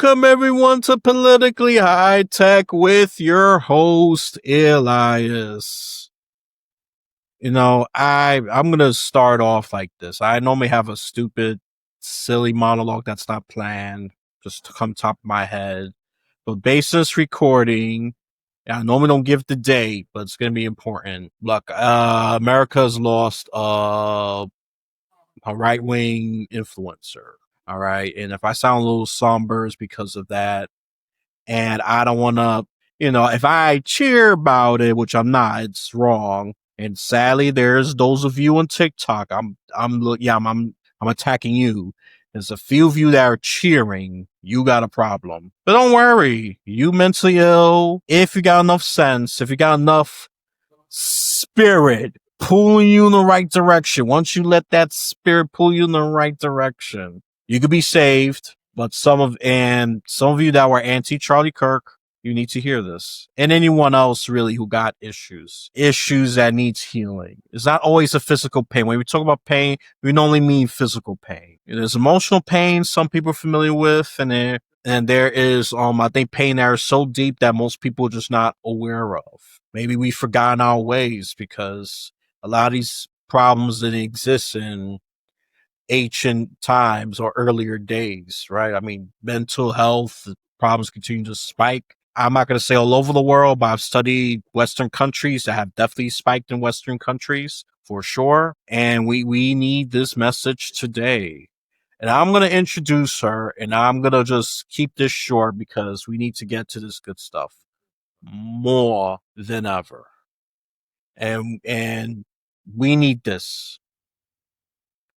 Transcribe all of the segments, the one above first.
Welcome everyone to Politically High Tech with your host Elias. I'm gonna start off like this. I normally have a stupid, silly monologue that's not planned, just to come top of my head. But based on this recording, I normally don't give the date, but it's gonna be important. Look, America's lost a right wing influencer. All right. And if I sound a little somber, it's because of that. And I don't want to, if I cheer about it, which I'm not, it's wrong. And sadly, there's those of you on TikTok. I'm attacking you. There's a few of you that are cheering. You got a problem, but don't worry. You mentally ill. If you got enough sense, if you got enough spirit pulling you in the right direction. Once you let that spirit pull you in the right direction, you could be saved. But some of you that were anti Charlie Kirk, you need to hear this. And anyone else really who got issues that needs healing. It's not always a physical pain. When we talk about pain, we normally mean physical pain. There's emotional pain some people are familiar with, and there is, I think, pain that is so deep that most people are just not aware of. Maybe we've forgotten our ways because a lot of these problems didn't exist in ancient times or earlier days, right? I mean, mental health problems continue to spike. I'm not going to say all over the world, but I've studied Western countries that have definitely spiked in Western countries for sure. And we need this message today. And I'm going to introduce her, and I'm going to just keep this short because we need to get to this good stuff more than ever. And we need this.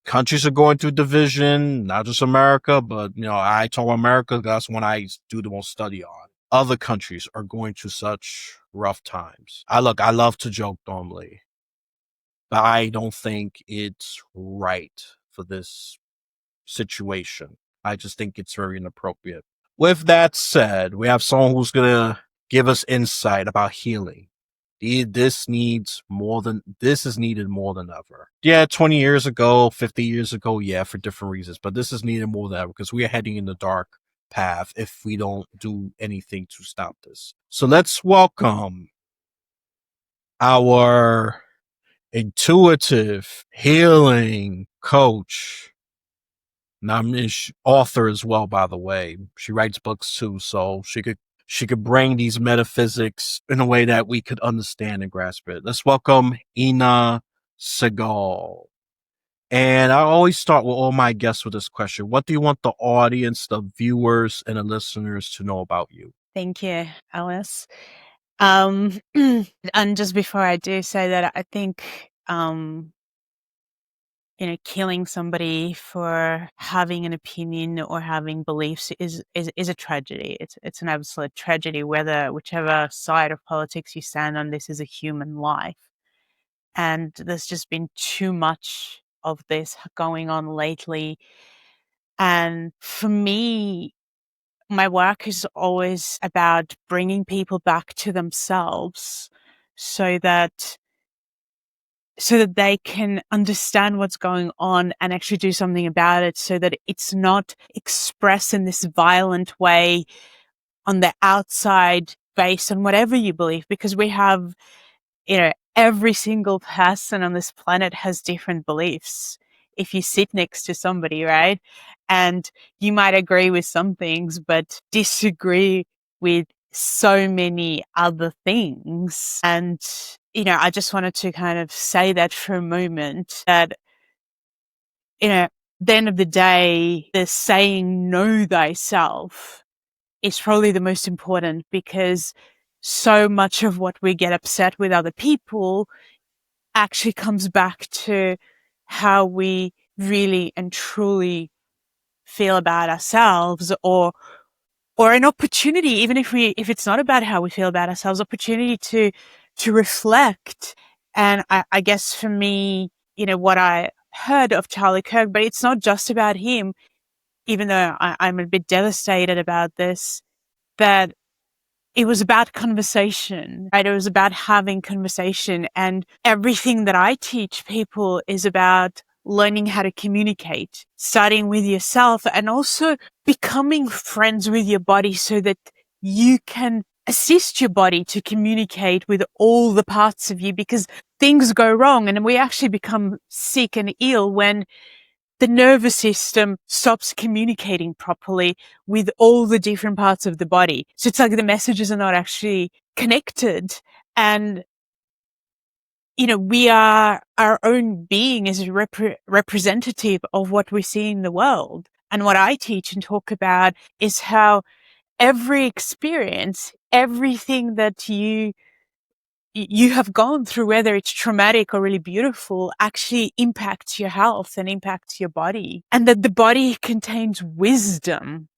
Countries are going through division, not just America, but, I talk about America, that's one I do the most study on. Other countries are going through such rough times. I love to joke normally, but I don't think it's right for this situation. I just think it's very inappropriate. With that said, we have someone who's going to give us insight about healing. This is needed more than ever. Yeah, 20 years ago, 50 years ago, yeah, for different reasons, but this is needed more than ever because we are heading in the dark path if we don't do anything to stop this. So let's welcome our intuitive healing coach. Now, author as well, by the way. She writes books too, so she could bring these metaphysics in a way that we could understand and grasp it. Let's welcome Ina Segal. And I always start with all my guests with this question. What do you want the audience, the viewers, and the listeners to know about you? Thank you, Alice. And just before I do say that, I think, killing somebody for having an opinion or having beliefs is a tragedy. It's an absolute tragedy, whichever side of politics you stand on. This is a human life. And there's just been too much of this going on lately. And for me, my work is always about bringing people back to themselves so that they can understand what's going on and actually do something about it, so that it's not expressed in this violent way on the outside based on whatever you believe, because we have, every single person on this planet has different beliefs. If you sit next to somebody, right, and you might agree with some things but disagree with so many other things. And, I just wanted to kind of say that for a moment, that, at the end of the day, the saying know thyself is probably the most important, because so much of what we get upset with other people actually comes back to how we really and truly feel about ourselves, or an opportunity, even if it's not about how we feel about ourselves, opportunity to reflect. And I guess for me, what I heard of Charlie Kirk, but it's not just about him, even though I'm a bit devastated about this, that it was about conversation, right? It was about having conversation. And everything that I teach people is about learning how to communicate, starting with yourself, and also becoming friends with your body so that you can assist your body to communicate with all the parts of you, because things go wrong and we actually become sick and ill when the nervous system stops communicating properly with all the different parts of the body. So it's like the messages are not actually connected. And, we are, our own being is a representative of what we see in the world. And what I teach and talk about is how every experience, everything that you have gone through, whether it's traumatic or really beautiful, actually impacts your health and impacts your body. And that the body contains wisdom,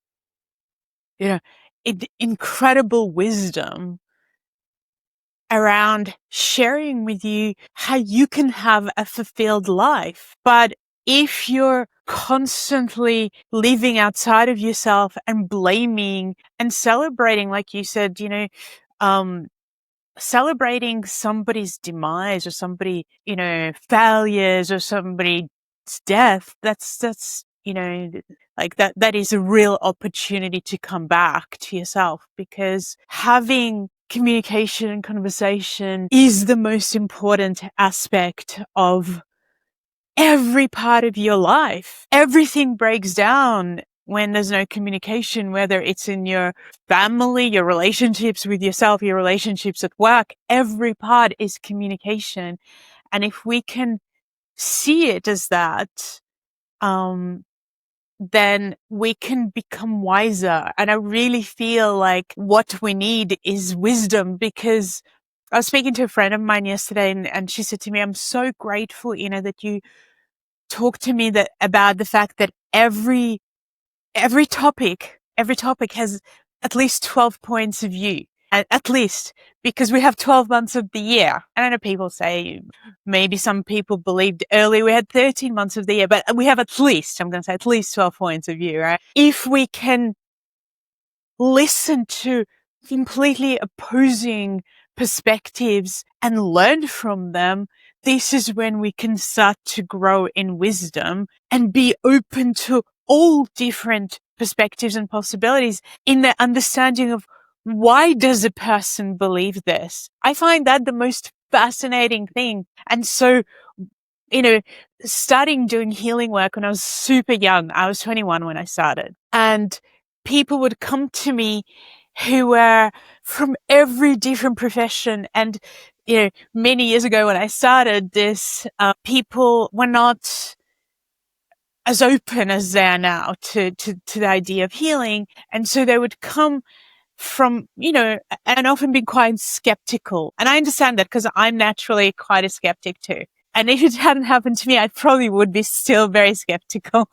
incredible wisdom around sharing with you how you can have a fulfilled life. But if you're constantly living outside of yourself and blaming and celebrating, like you said, celebrating somebody's demise or somebody, failures or somebody's death, that's, like that is a real opportunity to come back to yourself, because having communication and conversation is the most important aspect of every part of your life. Everything breaks down when there's no communication, whether it's in your family, your relationships with yourself, your relationships at work. Every part is communication. And if we can see it as that, then we can become wiser. And I really feel like what we need is wisdom, because I was speaking to a friend of mine yesterday and she said to me, I'm so grateful, that you talk to me about the fact that every topic has at least 12 points of view, at least, because we have 12 months of the year. I know people say, maybe some people believed earlier we had 13 months of the year, but we have at least, I'm going to say at least 12 points of view, right? If we can listen to completely opposing perspectives and learn from them, this is when we can start to grow in wisdom and be open to all different perspectives and possibilities in the understanding of, why does a person believe this? I find that the most fascinating thing. And so, starting doing healing work when I was super young, I was 21 when I started, and people would come to me who were from every different profession. And, many years ago when I started this, people were not as open as they are now to the idea of healing. And so they would come from, and often be quite skeptical. And I understand that, because I'm naturally quite a skeptic too. And if it hadn't happened to me, I probably would be still very skeptical,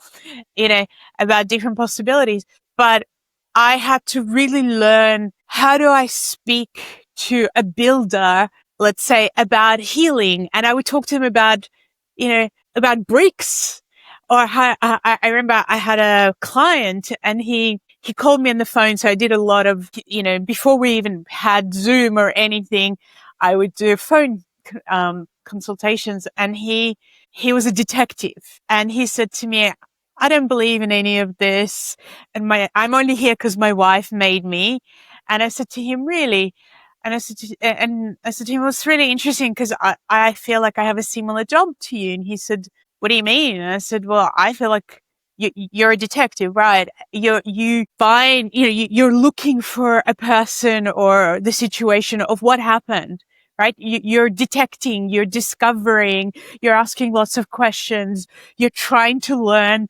about different possibilities. But I had to really learn, how do I speak to a builder, let's say, about healing? And I would talk to him about, about bricks. Or how, I remember I had a client and he called me on the phone. So I did a lot of, before we even had Zoom or anything, I would do phone consultations. And he was a detective, and he said to me, I don't believe in any of this, and I'm only here because my wife made me. And I said to him, really? And I said to him, well, it's really interesting, because I feel like I have a similar job to you. And he said, what do you mean? And I said, well, I feel like you're a detective, right? You find, you're looking for a person or the situation of what happened, right? You're detecting, you're discovering, you're asking lots of questions, you're trying to learn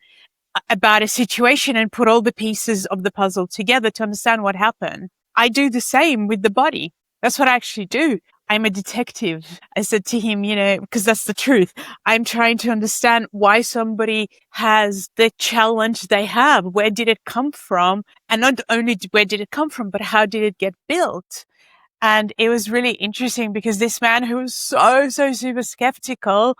about a situation and put all the pieces of the puzzle together to understand what happened. I do the same with the body. That's what I actually do. I'm a detective. I said to him, because that's the truth. I'm trying to understand why somebody has the challenge they have. Where did it come from? And not only where did it come from, but how did it get built? And it was really interesting, because this man who was so super skeptical,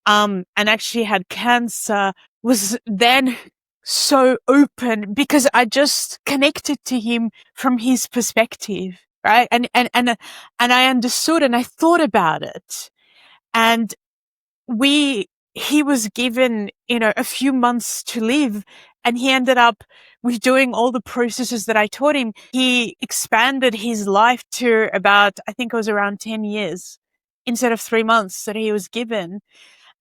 and actually had cancer, was then so open, because I just connected to him from his perspective, right? And I understood, and I thought about it. And we he was given, a few months to live, and he ended up with doing all the processes that I taught him. He expanded his life to about, I think it was around 10 years instead of 3 months that he was given,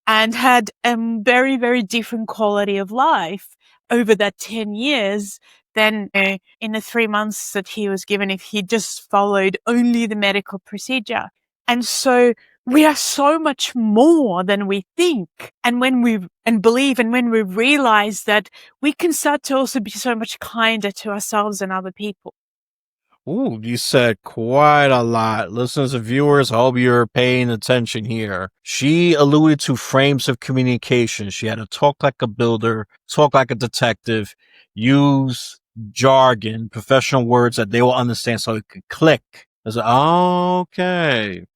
and had a very, very different quality of life over that 10 years than in the 3 months that he was given if he just followed only the medical procedure. And so we are so much more than we think. And when we and believe, and when we realize that, we can start to also be so much kinder to ourselves and other people. Ooh, you said quite a lot. Listeners and viewers, I hope you're paying attention here. She alluded to frames of communication. She had to talk like a builder, talk like a detective, use jargon, professional words that they will understand so it could click. I was like, oh, okay.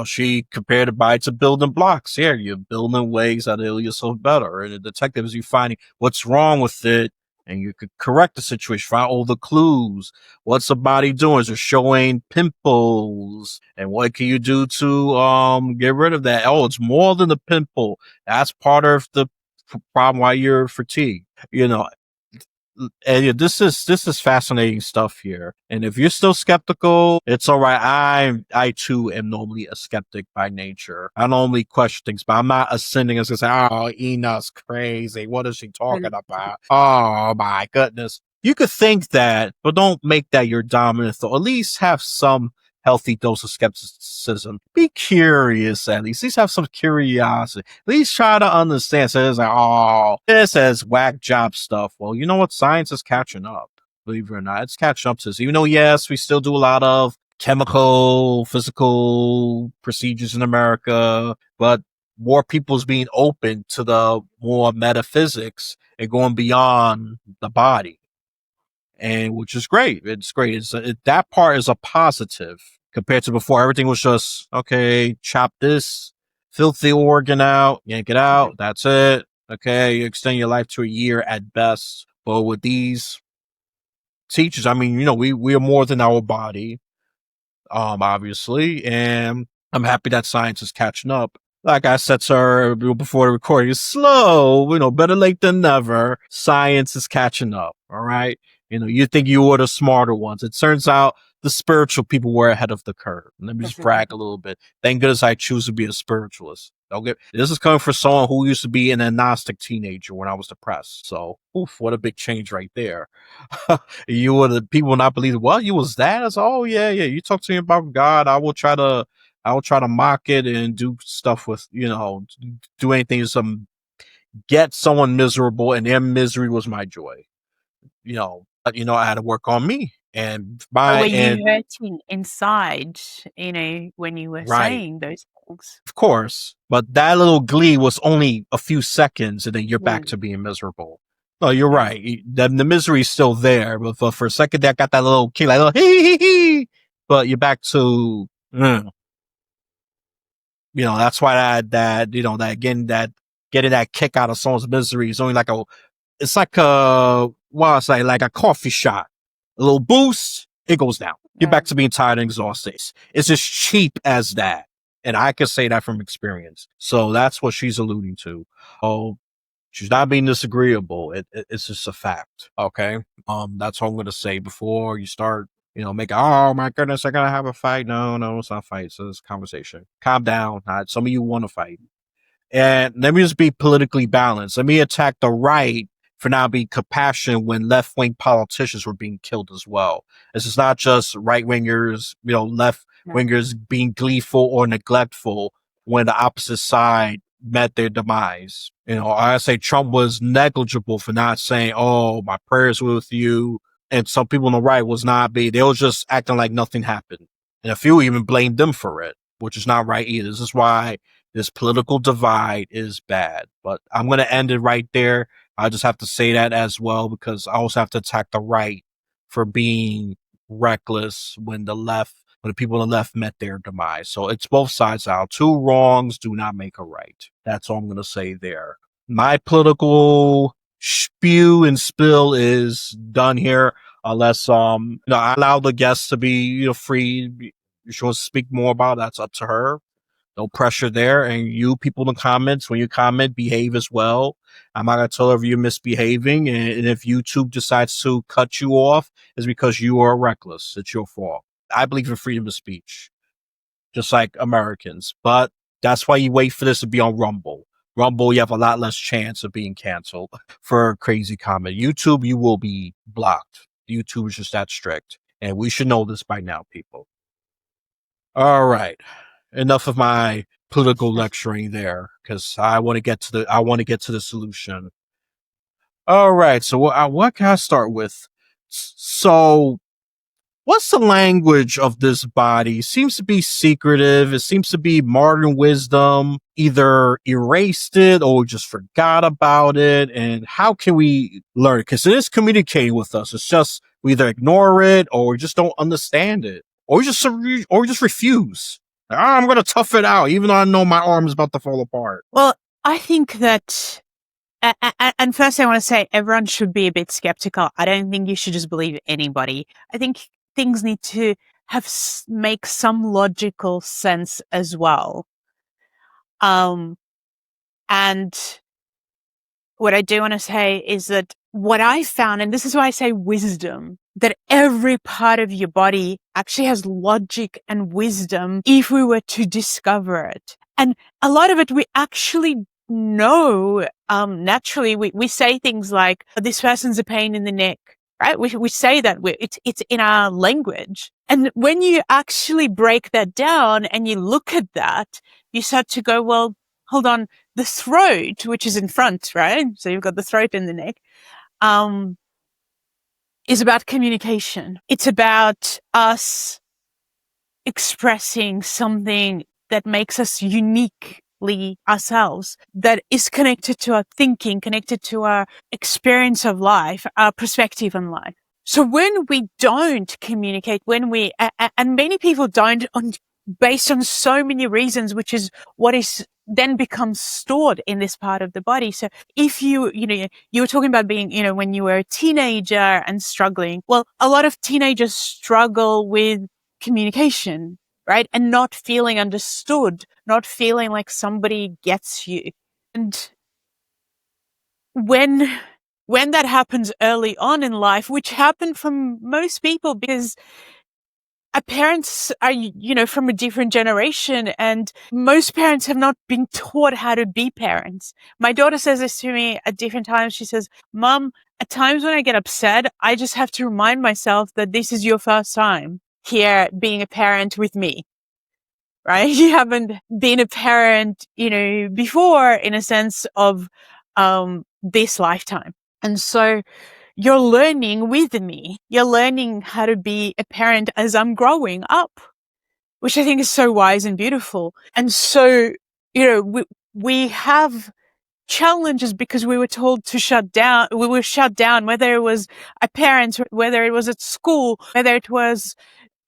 She compared it by to building blocks. Here, you're building ways that it'll yourself better. And the detective is you finding what's wrong with it, and you could correct the situation, find all the clues. What's the body doing? Is it showing pimples? And what can you do to get rid of that? Oh, it's more than the pimple. That's part of the problem why you're fatigued. And yeah, this is fascinating stuff here. And if you're still skeptical, it's all right. I too am normally a skeptic by nature. I normally question things, but I'm not ascending as to say, "Oh, Ina's crazy. What is she talking about? Oh my goodness." You could think that, but don't make that your dominant thought. At least have some healthy dose of skepticism. Be curious at least. At least have some curiosity. At least try to understand. So it's like, oh, this is whack job stuff. Well, you know what? Science is catching up. Believe it or not, it's catching up to us. Even though, yes, we still do a lot of chemical, physical procedures in America, but more people's being open to the more metaphysics and going beyond the body, and which is great. It's great. That part is a positive compared to before. Everything was just okay. Chop this filthy organ out, yank it out. That's it. Okay, you extend your life to a year at best. But with these teachers, I mean, we are more than our body, obviously, and I'm happy that science is catching up. Like I said to her before the recording, it's slow, better late than never. Science is catching up. All right. You think you were the smarter ones. It turns out the spiritual people were ahead of the curve. Let me just brag a little bit. Thank goodness I choose to be a spiritualist. Okay. This is coming from someone who used to be an agnostic teenager when I was depressed. So, oof, what a big change right there. You were the people not believe. Well, you was that. It's, oh yeah, yeah. You talk to me about God. I will try to mock it and do stuff with, do anything to get someone miserable, and their misery was my joy. I had to work on me and Or my were and you hurting inside, when you were right, saying those things? of course. But that little glee was only a few seconds, and then you're back Mm, to being miserable. No, you're yeah. right. The misery is still there, but for a second, I got that little kick, like little hee hee hee. But you're back to that's why that again, that getting that kick out of someone's misery is only like it's like like a coffee shot. A little boost, it goes down. You're back Mm. to being tired and exhausted. It's as cheap as that. And I can say that from experience. So that's what she's alluding to. Oh, she's not being disagreeable. It's just a fact. Okay. That's all I'm gonna say before you start, making, oh my goodness, I gotta have a fight. No, no, it's not a fight. It's a conversation. Calm down. Some of you want to fight. And let me just be politically balanced. Let me attack the right for now being compassionate when left wing politicians were being killed as well. This is not just right wingers, left No. wingers being gleeful or neglectful when the opposite side met their demise. I say Trump was negligible for not saying, oh, my prayers were with you. And some people on the right was not they was just acting like nothing happened. And a few even blamed them for it, which is not right either. This is why this political divide is bad. But I'm going to end it right there. I just have to say that as well, because I also have to attack the right for being reckless when the people on the left met their demise. So it's both sides out. Two wrongs do not make a right. That's all I'm going to say there. My political spew and spill is done here, unless I allow the guests to be free. If she wants to speak more about it, that's up to her. No pressure there. And you people in the comments, when you comment, behave as well. I'm not going to tell if you're misbehaving. And if YouTube decides to cut you off, it's because you are reckless. It's your fault. I believe in freedom of speech, just like Americans. But that's why you wait for this to be on Rumble. Rumble, you have a lot less chance of being canceled for a crazy comment. YouTube, you will be blocked. YouTube is just that strict. And we should know this by now, people. All right. Enough of my political lecturing there, because I want to get to the solution. All right. So what can I start with? So what's the language of this body? It seems to be secretive. It seems to be modern wisdom either erased it or just forgot about it. And how can we learn? Because it is communicating with us. It's just we either ignore it or we just don't understand it, or we just refuse. I'm going to tough it out, even though I know my arm is about to fall apart. Well, I think that, and first I want to say everyone should be a bit skeptical. I don't think you should just believe anybody. I think things need to make some logical sense as well. And what I do want to say is that what I found, and this is why I say wisdom, that every part of your body actually has logic and wisdom if we were to discover it. And a lot of it we actually know naturally. We say things like, this person's a pain in the neck, right? We say that it's in our language. And when you actually break that down and you look at that, you start to go, well, hold on, the throat, which is in front, right? So you've got the throat and the neck, is about communication. It's about us expressing something that makes us uniquely ourselves, that is connected to our thinking, connected to our experience of life, our perspective on life. So when we don't communicate, and many people don't based on so many reasons, which is what is then becomes stored in this part of the body. So if you were talking about being, when you were a teenager and struggling, well, a lot of teenagers struggle with communication, right? And not feeling understood, not feeling like somebody gets you. And when that happens early on in life, which happened from most people because our parents are, from a different generation, and most parents have not been taught how to be parents. My daughter says this to me at different times. She says, Mom, at times when I get upset, I just have to remind myself that this is your first time here being a parent with me, right? You haven't been a parent, before in a sense of this lifetime. And so you're learning with me. You're learning how to be a parent as I'm growing up, which I think is so wise and beautiful. And so, we have challenges because we were told to shut down. We were shut down, whether it was our parents, whether it was at school, whether it was,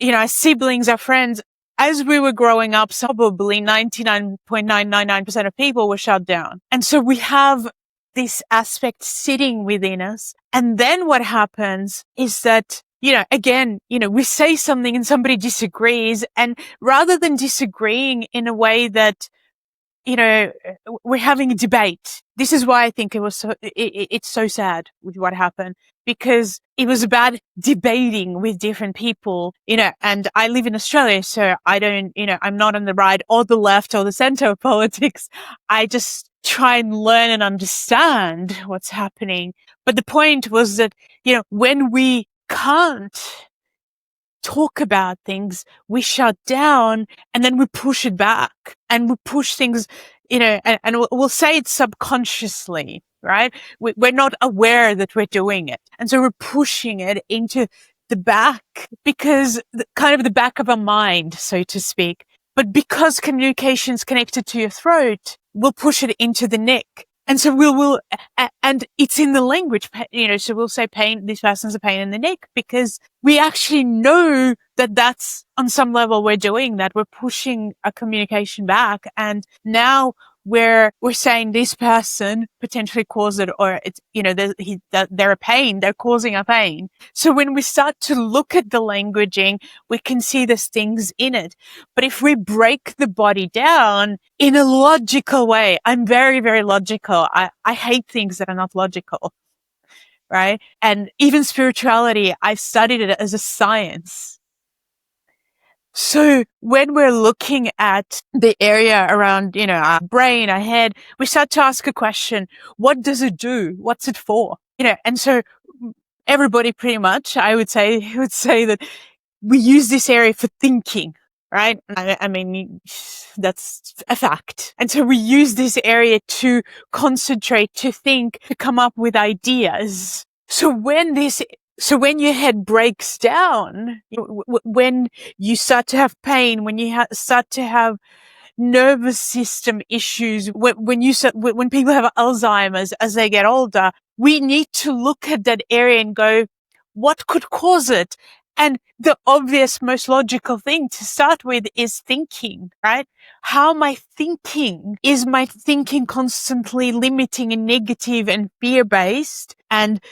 our siblings, our friends. As we were growing up, probably 99.999% of people were shut down. And so we have this aspect sitting within us. And then what happens is that, again, we say something and somebody disagrees. And rather than disagreeing in a way that, we're having a debate. This is why I think it's so sad with what happened, because it was about debating with different people, and I live in Australia, so I don't, I'm not on the right or the left or the center of politics. I just try and learn and understand what's happening. But the point was that, when we can't talk about things, we shut down and then we push it back and we push things, and we'll say it subconsciously, right? We're not aware that we're doing it. And so we're pushing it into the back because kind of the back of our mind, so to speak. But because communication is connected to your throat, we'll push it into the neck. And so we'll, and it's in the language, so we'll say pain, this person's a pain in the neck, because we actually know that that's on some level we're doing that. We're pushing a communication back. And now where we're saying this person potentially caused it, or it's, they're a pain, they're causing a pain. So when we start to look at the languaging, we can see there's things in it. But if we break the body down in a logical way, I'm very, very logical. I hate things that are not logical, right? And even spirituality, I've studied it as a science. So when we're looking at the area around, our brain, our head, we start to ask a question: what does it do? What's it for? And so everybody pretty much, I would say that we use this area for thinking, right? I mean, that's a fact. And so we use this area to concentrate, to think, to come up with ideas. So when your head breaks down, when you start to have pain, when you start to have nervous system issues, when people have Alzheimer's as they get older, we need to look at that area and go, what could cause it? And the obvious, most logical thing to start with is thinking, right? How am I thinking? Is my thinking constantly limiting and negative and fear-based and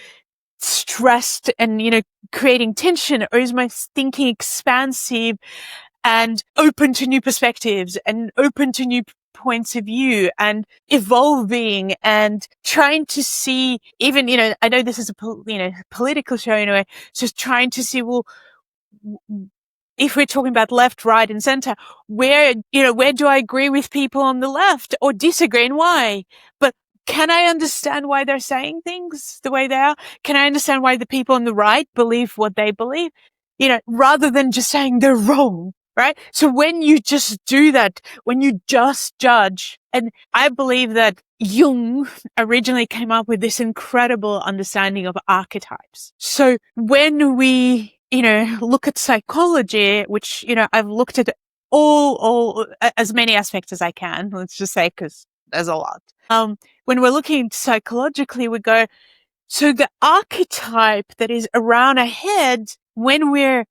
stressed and, creating tension? Or is my thinking expansive and open to new perspectives and open to new points of view and evolving and trying to see, even, I know this is a political show in a way, just trying to see, well, if we're talking about left, right, and center, where do I agree with people on the left or disagree, and why? But can I understand why they're saying things the way they are? Can I understand why the people on the right believe what they believe? Rather than just saying they're wrong, right? So when you just do that, when you just judge, and I believe that Jung originally came up with this incredible understanding of archetypes. So when we, look at psychology, which, I've looked at all as many aspects as I can, let's just say, because there's a lot. When we're looking psychologically, we go, so the archetype that is around our head when we're,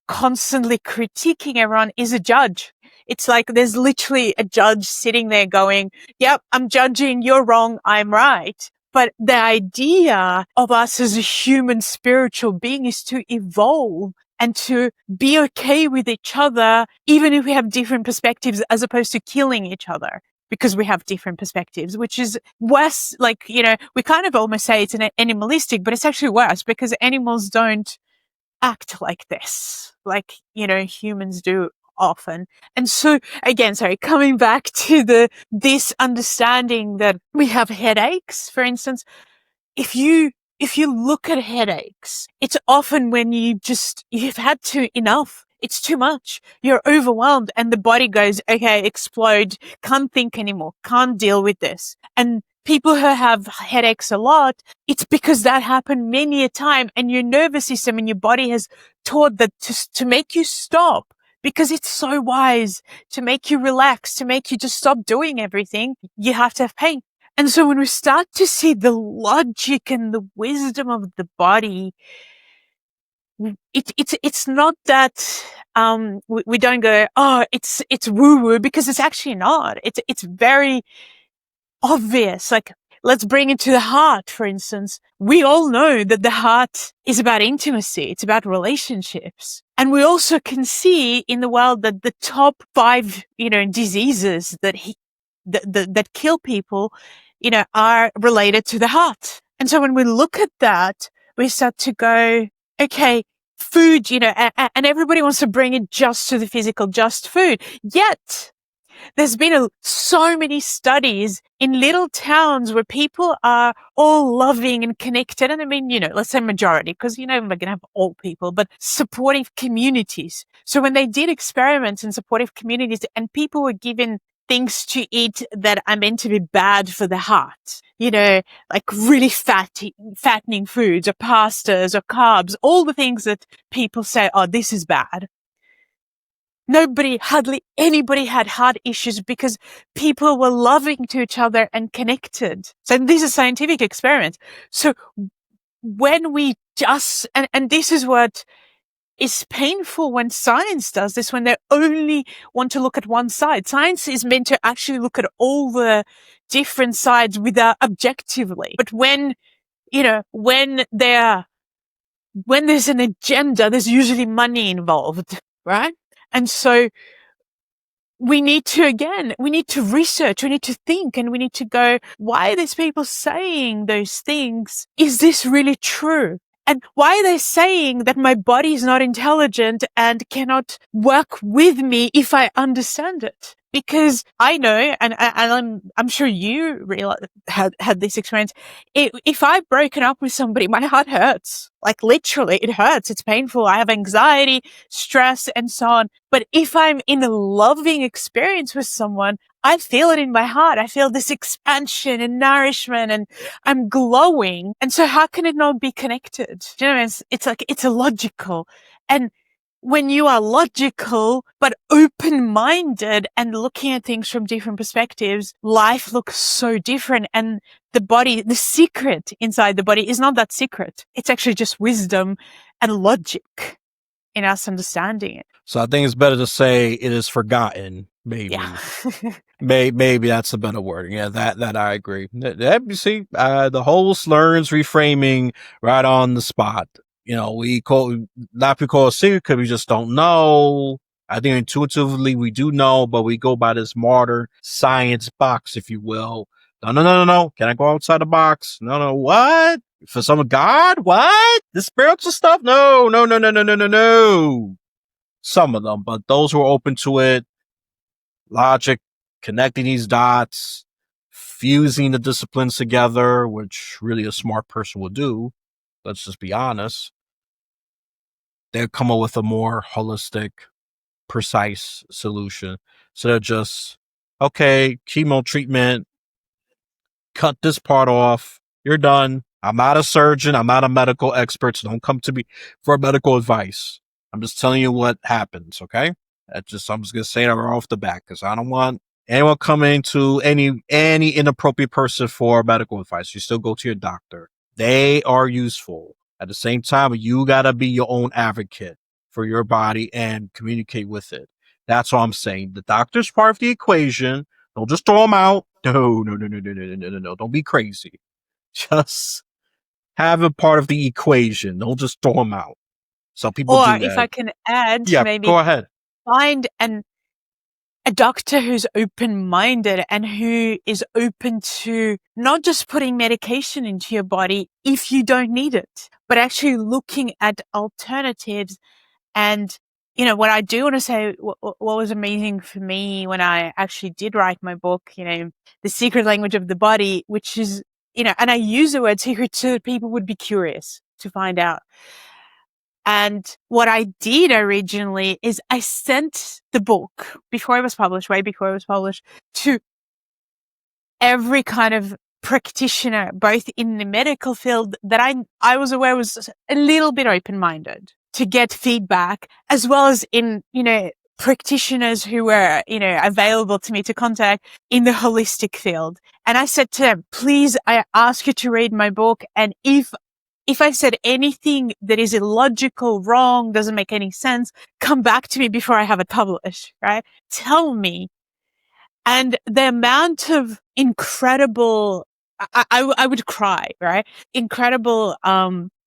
constantly critiquing everyone is a judge. It's like there's literally a judge sitting there going, yep, I'm judging, you're wrong, I'm right. But the idea of us as a human spiritual being is to evolve and to be okay with each other, even if we have different perspectives, as opposed to killing each other because we have different perspectives, which is worse. Like, we kind of almost say it's an animalistic, but it's actually worse because animals don't act like this, like, humans do often. And so again, coming back to this understanding that we have headaches, for instance, if you look at headaches, it's often when you've had enough. It's too much. You're overwhelmed and the body goes, okay, explode. Can't think anymore. Can't deal with this. And people who have headaches a lot, it's because that happened many a time and your nervous system and your body has taught that to make you stop, because it's so wise to make you relax, to make you just stop doing everything. You have to have pain. And so when we start to see the logic and the wisdom of the body, it's not that, we don't go, oh, it's woo woo, because it's actually not. It's very obvious. Like, let's bring it to the heart, for instance. We all know that the heart is about intimacy. It's about relationships. And we also can see in the world that the top 5, diseases that kill people, are related to the heart. And so when we look at that, we start to go, okay, food, and everybody wants to bring it just to the physical, just food. Yet there's been so many studies in little towns where people are all loving and connected. And I mean, let's say majority, because, we're going to have all people, but supportive communities. So when they did experiments in supportive communities and people were given things to eat that are meant to be bad for the heart, like really fattening foods or pastas or carbs, all the things that people say, oh, this is bad. Hardly anybody had heart issues because people were loving to each other and connected. So these are scientific experiments. So when we just, and this is what is painful when science does this, when they only want to look at one side. Science is meant to actually look at all the different sides without objectively. But when there's an agenda, there's usually money involved, right? And so we need to research, we need to think, and we need to go, why are these people saying those things? Is this really true? And why are they saying that my body is not intelligent and cannot work with me if I understand it? Because I know, and I'm sure you had this experience. If I've broken up with somebody, my heart hurts. Like literally, it hurts. It's painful. I have anxiety, stress, and so on. But if I'm in a loving experience with someone, I feel it in my heart. I feel this expansion and nourishment, and I'm glowing. And so how can it not be connected? Do you know what I mean? It's like, it's illogical. And when you are logical, but open-minded and looking at things from different perspectives, life looks so different. And the body, the secret inside the body is not that secret. It's actually just wisdom and logic in us understanding it. So I think it's better to say it is forgotten, maybe. Yeah. Maybe that's a better word. Yeah, that I agree. You see, the whole slurs reframing right on the spot. You know, not because secret because we just don't know. I think intuitively we do know, but we go by this modern science box, if you will. No. Can I go outside the box? No. What? For some God? What? The spiritual stuff? No. Some of them, but those who are open to it, logic, connecting these dots, fusing the disciplines together, which really a smart person would do. Let's just be honest. They'll come up with a more holistic, precise solution. So they're just, okay, chemo treatment, cut this part off. You're done. I'm not a surgeon. I'm not a medical expert. So don't come to me for medical advice. I'm just telling you what happens. Okay. I'm just going to say that right off the bat because I don't want anyone coming to any inappropriate person for medical advice. You still go to your doctor. They are useful. At the same time, you got to be your own advocate for your body and communicate with it. That's what I'm saying. The doctor's part of the equation. Don't just throw them out. No. Don't be crazy. Just have a part of the equation. Don't just throw them out. Some people Or do that. if I can add, Yeah, maybe go ahead. find a doctor who's open-minded and who is open to not just putting medication into your body if you don't need it, but actually looking at alternatives. And, you know, what I do want to say, what was amazing for me when I actually did write my book, you know, The Secret Language of the Body, which is, you know, and I use the word secret so that people would be curious to find out. And what I did originally is I sent the book before it was published, way before it was published, to every kind of practitioner, both in the medical field that I was aware was a little bit open-minded to get feedback, as well as in, you know, practitioners who were, you know, available to me to contact in the holistic field. And I said to them, please, I ask you to read my book. And if I said anything that is illogical, wrong, doesn't make any sense, come back to me before I have it published, right? Tell me. And the amount of incredible, I would cry, right? Incredible,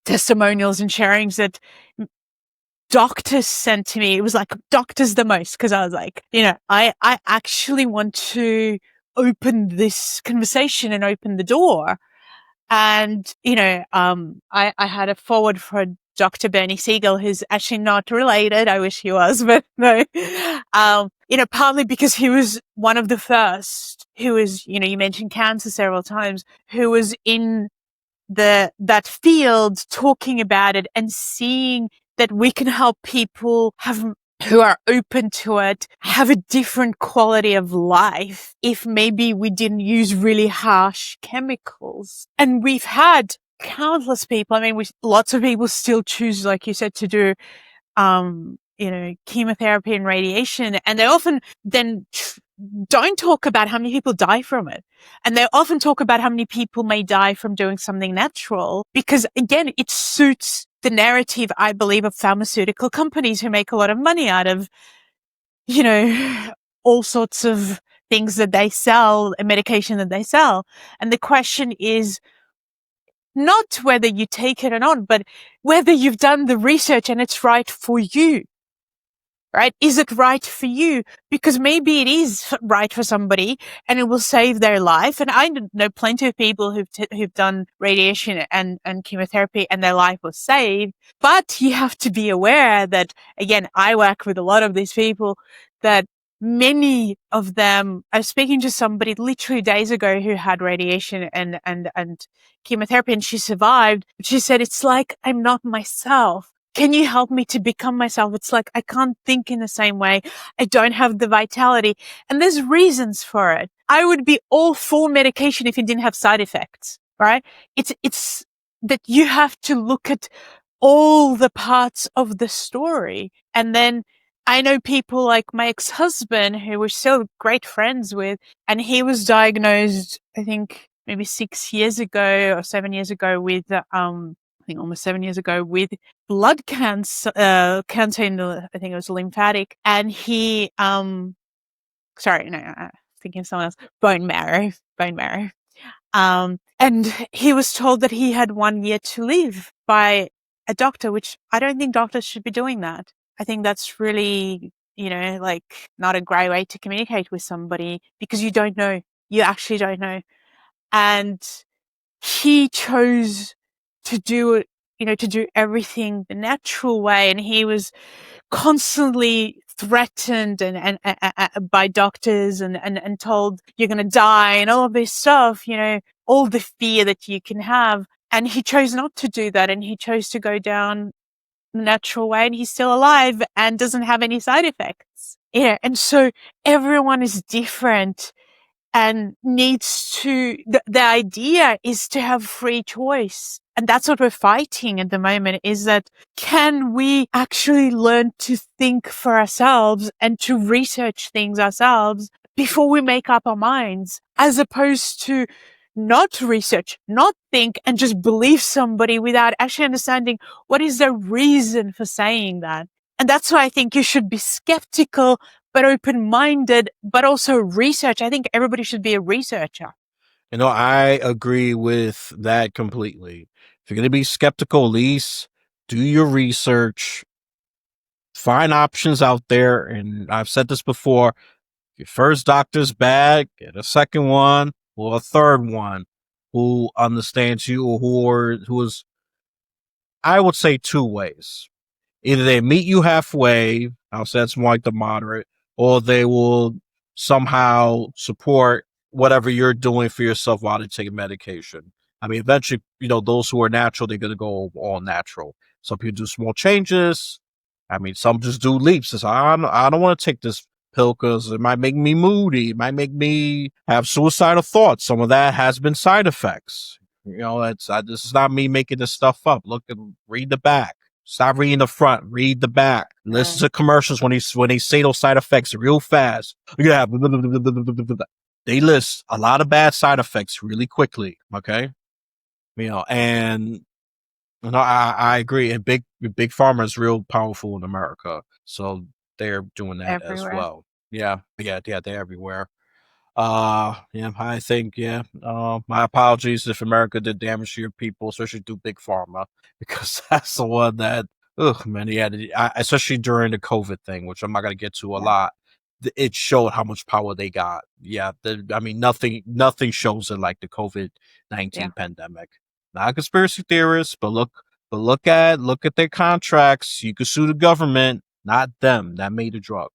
testimonials and sharings that doctors sent to me. It was like doctors the most, because I was like, you know, I actually want to open this conversation and open the door. And, you know, I had a forward for Dr. Bernie Segal, who's actually not related. I wish he was, but no. You know, partly because he was one of the first who was, you know, you mentioned cancer several times, who was in that field talking about it and seeing that we can help people who are open to it have a different quality of life if maybe we didn't use really harsh chemicals. And we've had countless people. I mean, lots of people still choose, like you said, to do, you know, chemotherapy and radiation. And they often then don't talk about how many people die from it. And they often talk about how many people may die from doing something natural because, again, it suits the narrative, I believe, of pharmaceutical companies who make a lot of money out of, you know, all sorts of things that they sell, a medication that they sell. And the question is not whether you take it or not, but whether you've done the research and it's right for you. Right? Is it right for you? Because maybe it is right for somebody and it will save their life. And I know plenty of people who've done radiation and chemotherapy and their life was saved. But you have to be aware that, again, I work with a lot of these people that many of them, I was speaking to somebody literally days ago who had radiation and chemotherapy and she survived. She said, it's like I'm not myself. Can you help me to become myself? It's like I can't think in the same way. I don't have the vitality. And there's reasons for it. I would be all for medication if it didn't have side effects, right? It's that you have to look at all the parts of the story. And then I know people like my ex-husband who we're still great friends with, and he was diagnosed, I think maybe 6 years ago or 7 years ago with, I think almost 7 years ago with blood cancer in the, I think it was lymphatic. And he, sorry, no, thinking of someone else, bone marrow. And he was told that he had 1 year to live by a doctor, which I don't think doctors should be doing that. I think that's really, like not a great way to communicate with somebody because you don't know. You actually don't know. And he chose to do it, to do everything the natural way. And he was constantly threatened and by doctors and told you're going to die and all of this stuff, all the fear that you can have. And he chose not to do that. And he chose to go down the natural way and he's still alive and doesn't have any side effects. Yeah. And so everyone is different and needs to, the idea is to have free choice. And that's what we're fighting at the moment, is that can we actually learn to think for ourselves and to research things ourselves before we make up our minds, as opposed to not research, not think, and just believe somebody without actually understanding what is the reason for saying that. And that's why I think you should be skeptical but open-minded, but also research. I think everybody should be a researcher. I agree with that completely. If you're going to be skeptical, at least do your research, find options out there. And I've said this before, if your first doctor's bad, get a second one or a third one who understands you or who is, I would say, two ways. Either they meet you halfway, I'll say that's more like the moderate, or they will somehow support whatever you're doing for yourself while they take medication. I mean, eventually, those who are natural, they're going to go all natural. Some people do small changes. I mean, some just do leaps. It's, I don't want to take this pill because it might make me moody. It might make me have suicidal thoughts. Some of that has been side effects. This is not me making this stuff up. Look and read the back. Stop reading the front. Read the back. Listen to commercials when they say those side effects real fast. You're gonna have they list a lot of bad side effects really quickly. Okay, and I agree. And big pharma is real powerful in America, so they're doing that as Everywhere. well. Yeah, they're everywhere. Yeah, I think, yeah. My apologies if America did damage to your people, especially through big pharma, because that's the one that, man, yeah, especially during the COVID thing, which I'm not gonna get to a Yeah. lot. It showed how much power they got. Yeah, I mean, nothing shows it like the COVID-19 Yeah. pandemic. Not a conspiracy theorist, but look at their contracts. You could sue the government, not them that made the drug.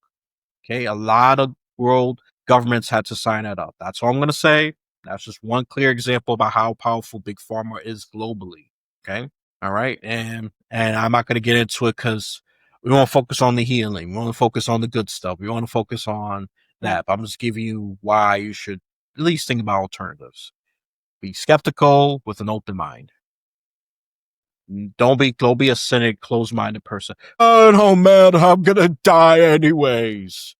Okay, a lot of world governments had to sign that up. That's all I'm going to say. That's just one clear example about how powerful big pharma is globally. Okay, all right, and I'm not going to get into it because we want to focus on the healing. We want to focus on the good stuff. We want to focus on Yeah. that. But I'm just giving you why you should at least think about alternatives. Be skeptical with an open mind. Don't be a cynic, closed-minded person. Oh, no matter, I'm gonna die anyways.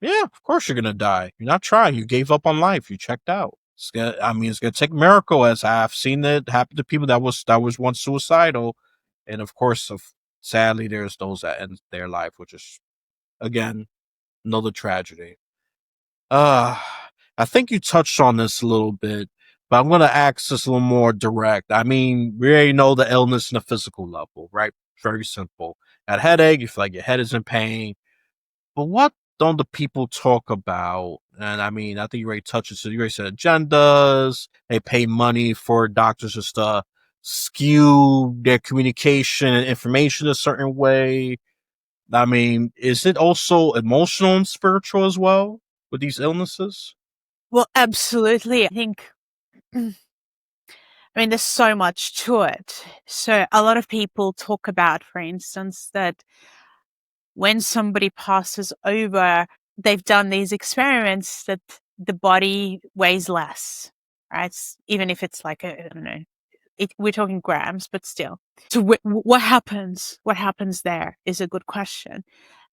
Yeah, of course you're gonna die. You're not trying. You gave up on life. You checked out. It's gonna take a miracle, as I've seen it happen to people that was once suicidal, and of course, sadly, there's those that end their life, which is again another tragedy. Uh I think you touched on this a little bit, but I'm gonna ask this a little more direct. I mean, we already know the illness in a physical level, right? Very simple. Got a headache, you feel like your head is in pain. But what don't the people talk about? And I mean, I think you already touched it. So you already said agendas. They pay money for doctors just to skew their communication and information a certain way. I mean, is it also emotional and spiritual as well with these illnesses? Well, absolutely. I think, I mean, there's so much to it. So a lot of people talk about, for instance, that when somebody passes over, they've done these experiments that the body weighs less, right? Even if it's like I don't know, we're talking grams, but still. So what happens? What happens there is a good question.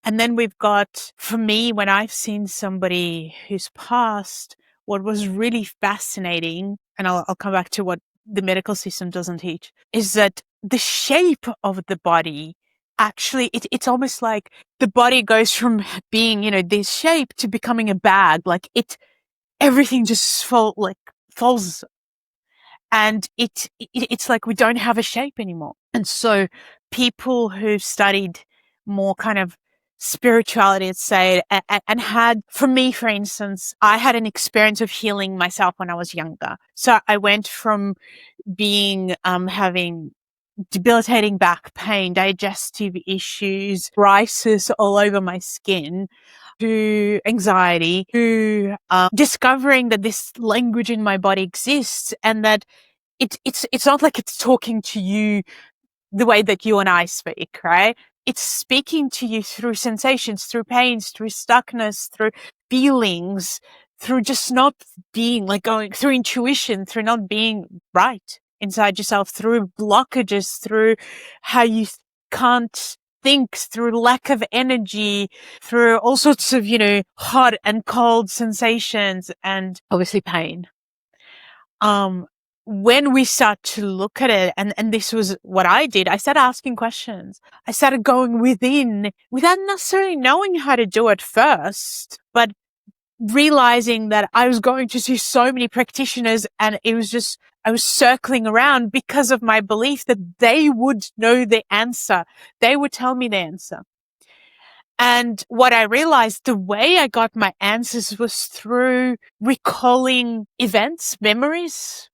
And then we've got, for me, when I've seen somebody who's passed, what was really fascinating, and I'll come back to what the medical system doesn't teach, is that the shape of the body actually, it's almost like the body goes from being, this shape to becoming a bag. Like everything just falls, and it's like we don't have a shape anymore. And so people who've studied more kind of spirituality, let's say, and had, for me, for instance, I had an experience of healing myself when I was younger. So I went from being having debilitating back pain, digestive issues, crisis all over my skin, to anxiety, to discovering that this language in my body exists, and that it's not like it's talking to you the way that you and I speak, right? It's speaking to you through sensations, through pains, through stuckness, through feelings, through just not being, like, going through intuition, through not being right inside yourself, through blockages, through how you can't think, through lack of energy, through all sorts of, hot and cold sensations, and obviously pain. Um, when we start to look at it, and this was what I did, I started asking questions. I started going within without necessarily knowing how to do it first, but realizing that I was going to see so many practitioners, and it was just, I was circling around because of my belief that they would know the answer. They would tell me the answer. And what I realized, the way I got my answers was through recalling events, memories,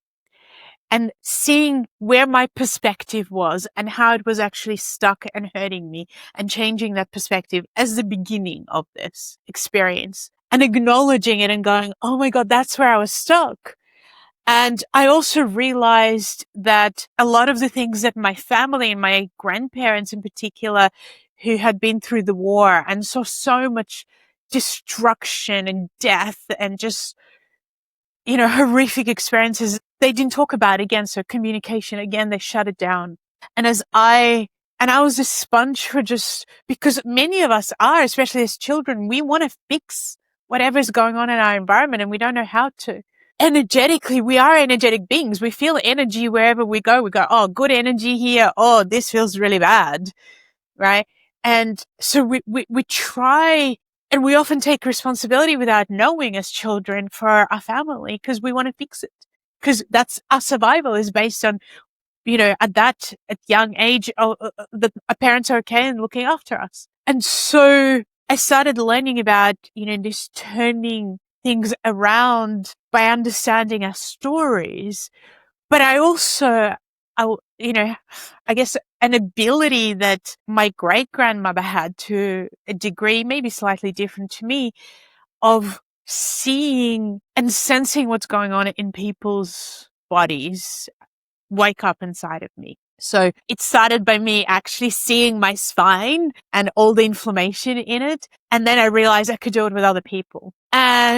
and seeing where my perspective was and how it was actually stuck and hurting me, and changing that perspective as the beginning of this experience, and acknowledging it and going, oh my God, that's where I was stuck. And I also realized that a lot of the things that my family and my grandparents in particular, who had been through the war and saw so much destruction and death and just, horrific experiences, they didn't talk about it again. So communication, again, they shut it down. And I was a sponge for, just because many of us are, especially as children, we want to fix whatever's going on in our environment, and we don't know how to. Energetically, we are energetic beings. We feel energy wherever we go. We go, oh, good energy here. Oh, this feels really bad. Right. And so we try, and we often take responsibility without knowing, as children, for our family, because we want to fix it. Because that's our survival is based on, at young age, that our parents are okay and looking after us. And so I started learning about, this turning things around by understanding our stories. But I also, I guess an ability that my great grandmother had, to a degree, maybe slightly different to me, of seeing and sensing what's going on in people's bodies wake up inside of me. So it started by me actually seeing my spine and all the inflammation in it. And then I realized I could do it with other people.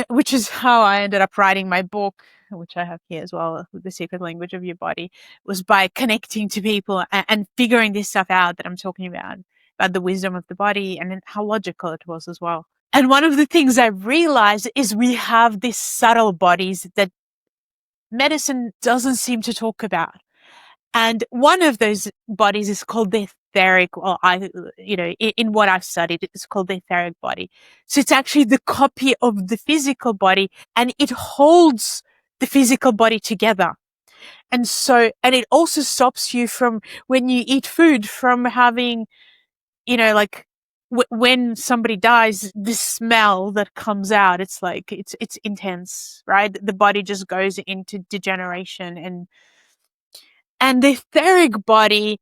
Which is how I ended up writing my book, which I have here as well, with The Secret Language of Your Body, was by connecting to people and figuring this stuff out that I'm talking about the wisdom of the body, and how logical it was as well. And one of the things I realized is we have these subtle bodies that medicine doesn't seem to talk about. And one of those bodies is called the etheric, or in what I've studied, it's called the etheric body. So it's actually the copy of the physical body, and it holds the physical body together. And it also stops you from, when you eat food, from having, like when somebody dies, the smell that comes out, it's like, it's intense, right? The body just goes into degeneration, and the etheric body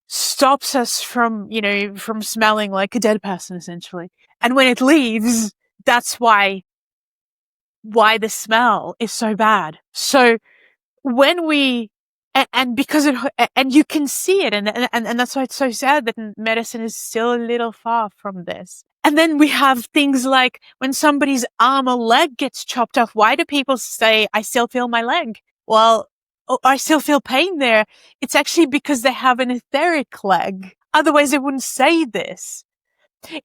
stops us from, from smelling like a dead person, essentially. And when it leaves, that's why the smell is so bad. So when we, and because and you can see it, and that's why it's so sad that medicine is still a little far from this. And then we have things like when somebody's arm or leg gets chopped off, why do people say, I still feel my leg? Well, I still feel pain there. It's actually because they have an etheric leg. Otherwise, they wouldn't say this.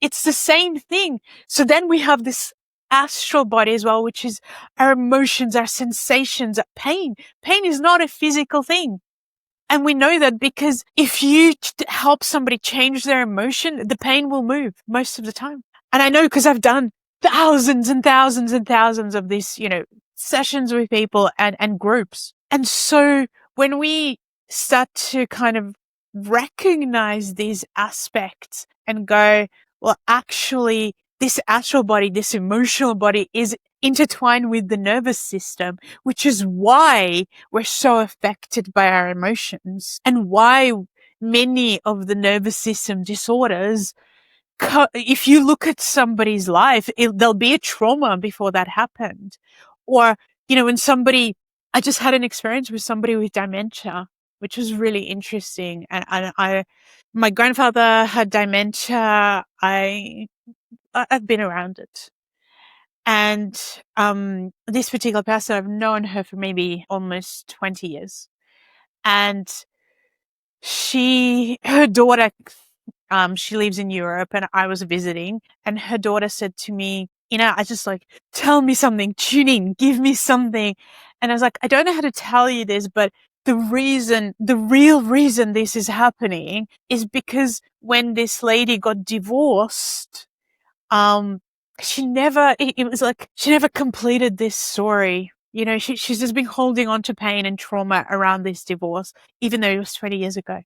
It's the same thing. So then we have this astral body as well, which is our emotions, our sensations, pain. Pain is not a physical thing. And we know that because if you help somebody change their emotion, the pain will move most of the time. And I know because I've done thousands and thousands and thousands of these, sessions with people and groups. And so when we start to kind of recognize these aspects and go, well, actually, this astral body, this emotional body is intertwined with the nervous system, which is why we're so affected by our emotions and why many of the nervous system disorders, if you look at somebody's life, there'll be a trauma before that happened. Or, when I just had an experience with somebody with dementia, which was really interesting. And my grandfather had dementia. I've been around it. And this particular person, I've known her for maybe almost 20 years. And her daughter, she lives in Europe, and I was visiting, and her daughter said to me, I just like, tell me something, tune in, give me something. And I was like, I don't know how to tell you this, but the real reason this is happening is because when this lady got divorced, it was like she never completed this story. She's just been holding on to pain and trauma around this divorce, even though it was 20 years ago.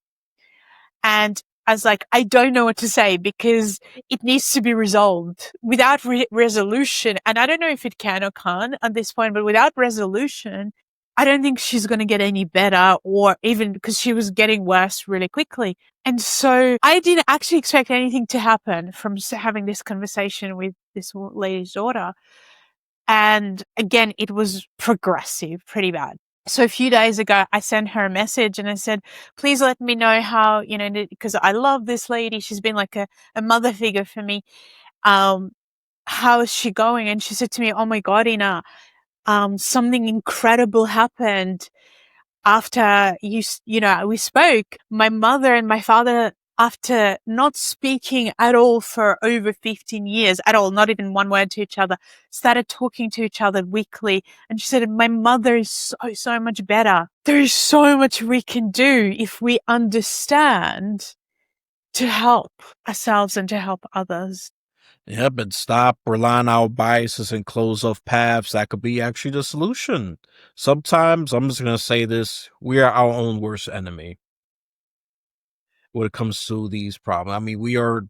And I was like, I don't know what to say because it needs to be resolved without resolution. And I don't know if it can or can't at this point, but without resolution, I don't think she's going to get any better, or even because she was getting worse really quickly. And so I didn't actually expect anything to happen from having this conversation with this lady's daughter. And again, it was progressive, pretty bad. So a few days ago, I sent her a message and I said, please let me know how, because I love this lady. She's been like a mother figure for me. How is she going? And she said to me, oh my God, Ina, something incredible happened after we spoke. My mother and my father, after not speaking at all for over 15 years, at all, not even one word to each other, started talking to each other weekly. And she said, my mother is so much better. There is so much we can do if we understand to help ourselves and to help others. Yep, and stop relying on our biases and close off paths. That could be actually the solution. Sometimes, I'm just going to say this, we are our own worst enemy when it comes to these problems. I mean, we are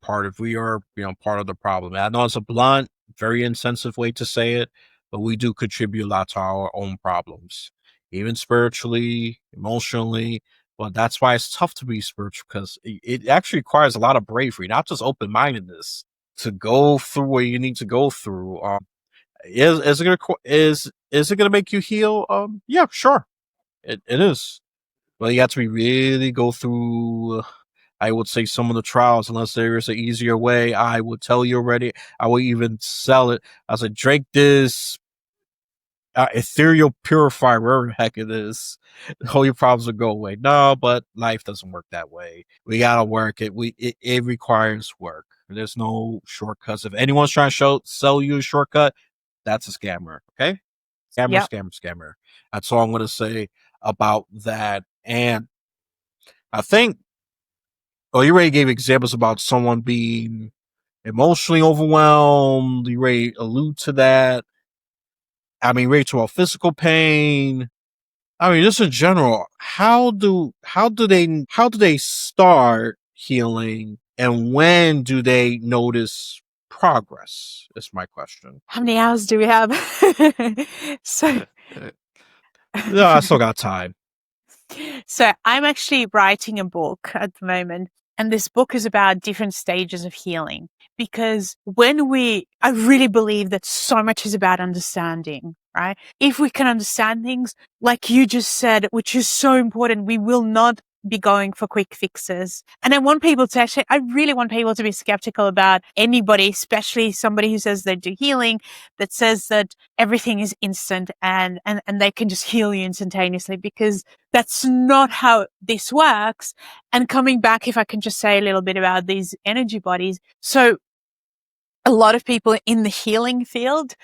part of the problem. I know it's a blunt, very insensitive way to say it, but we do contribute a lot to our own problems, even spiritually, emotionally. But that's why it's tough to be spiritual, because it actually requires a lot of bravery, not just open mindedness, to go through what you need to go through. Is it gonna make you heal? Yeah, sure, it is. Well, you have to really go through, I would say, some of the trials. Unless there is an easier way, I would tell you already. I will even sell it. I said, drink this ethereal purifier, wherever the heck it is. All your problems will go away. No, but life doesn't work that way. We gotta work it. It requires work. There's no shortcuts. If anyone's trying to sell you a shortcut, that's a scammer. Okay, scammer, Yep. scammer, scammer. That's all I'm going to say about that. And I think, well, you already gave examples about someone being emotionally overwhelmed. You already allude to that. I mean, ready to a physical pain. I mean, just in general, how do they start healing, and when do they notice progress? Is my question. How many hours do we have? So, No, I still got time. so I'm actually writing a book at the moment, and this book is about different stages of healing. Because I really believe that so much is about understanding, right? If we can understand things, like you just said, which is so important, we will not be going for quick fixes. And I really want people to be skeptical about anybody, especially somebody who says they do healing, that says that everything is instant and they can just heal you instantaneously, because that's not how this works. And coming back, if I can just say a little bit about these energy bodies. So a lot of people in the healing field,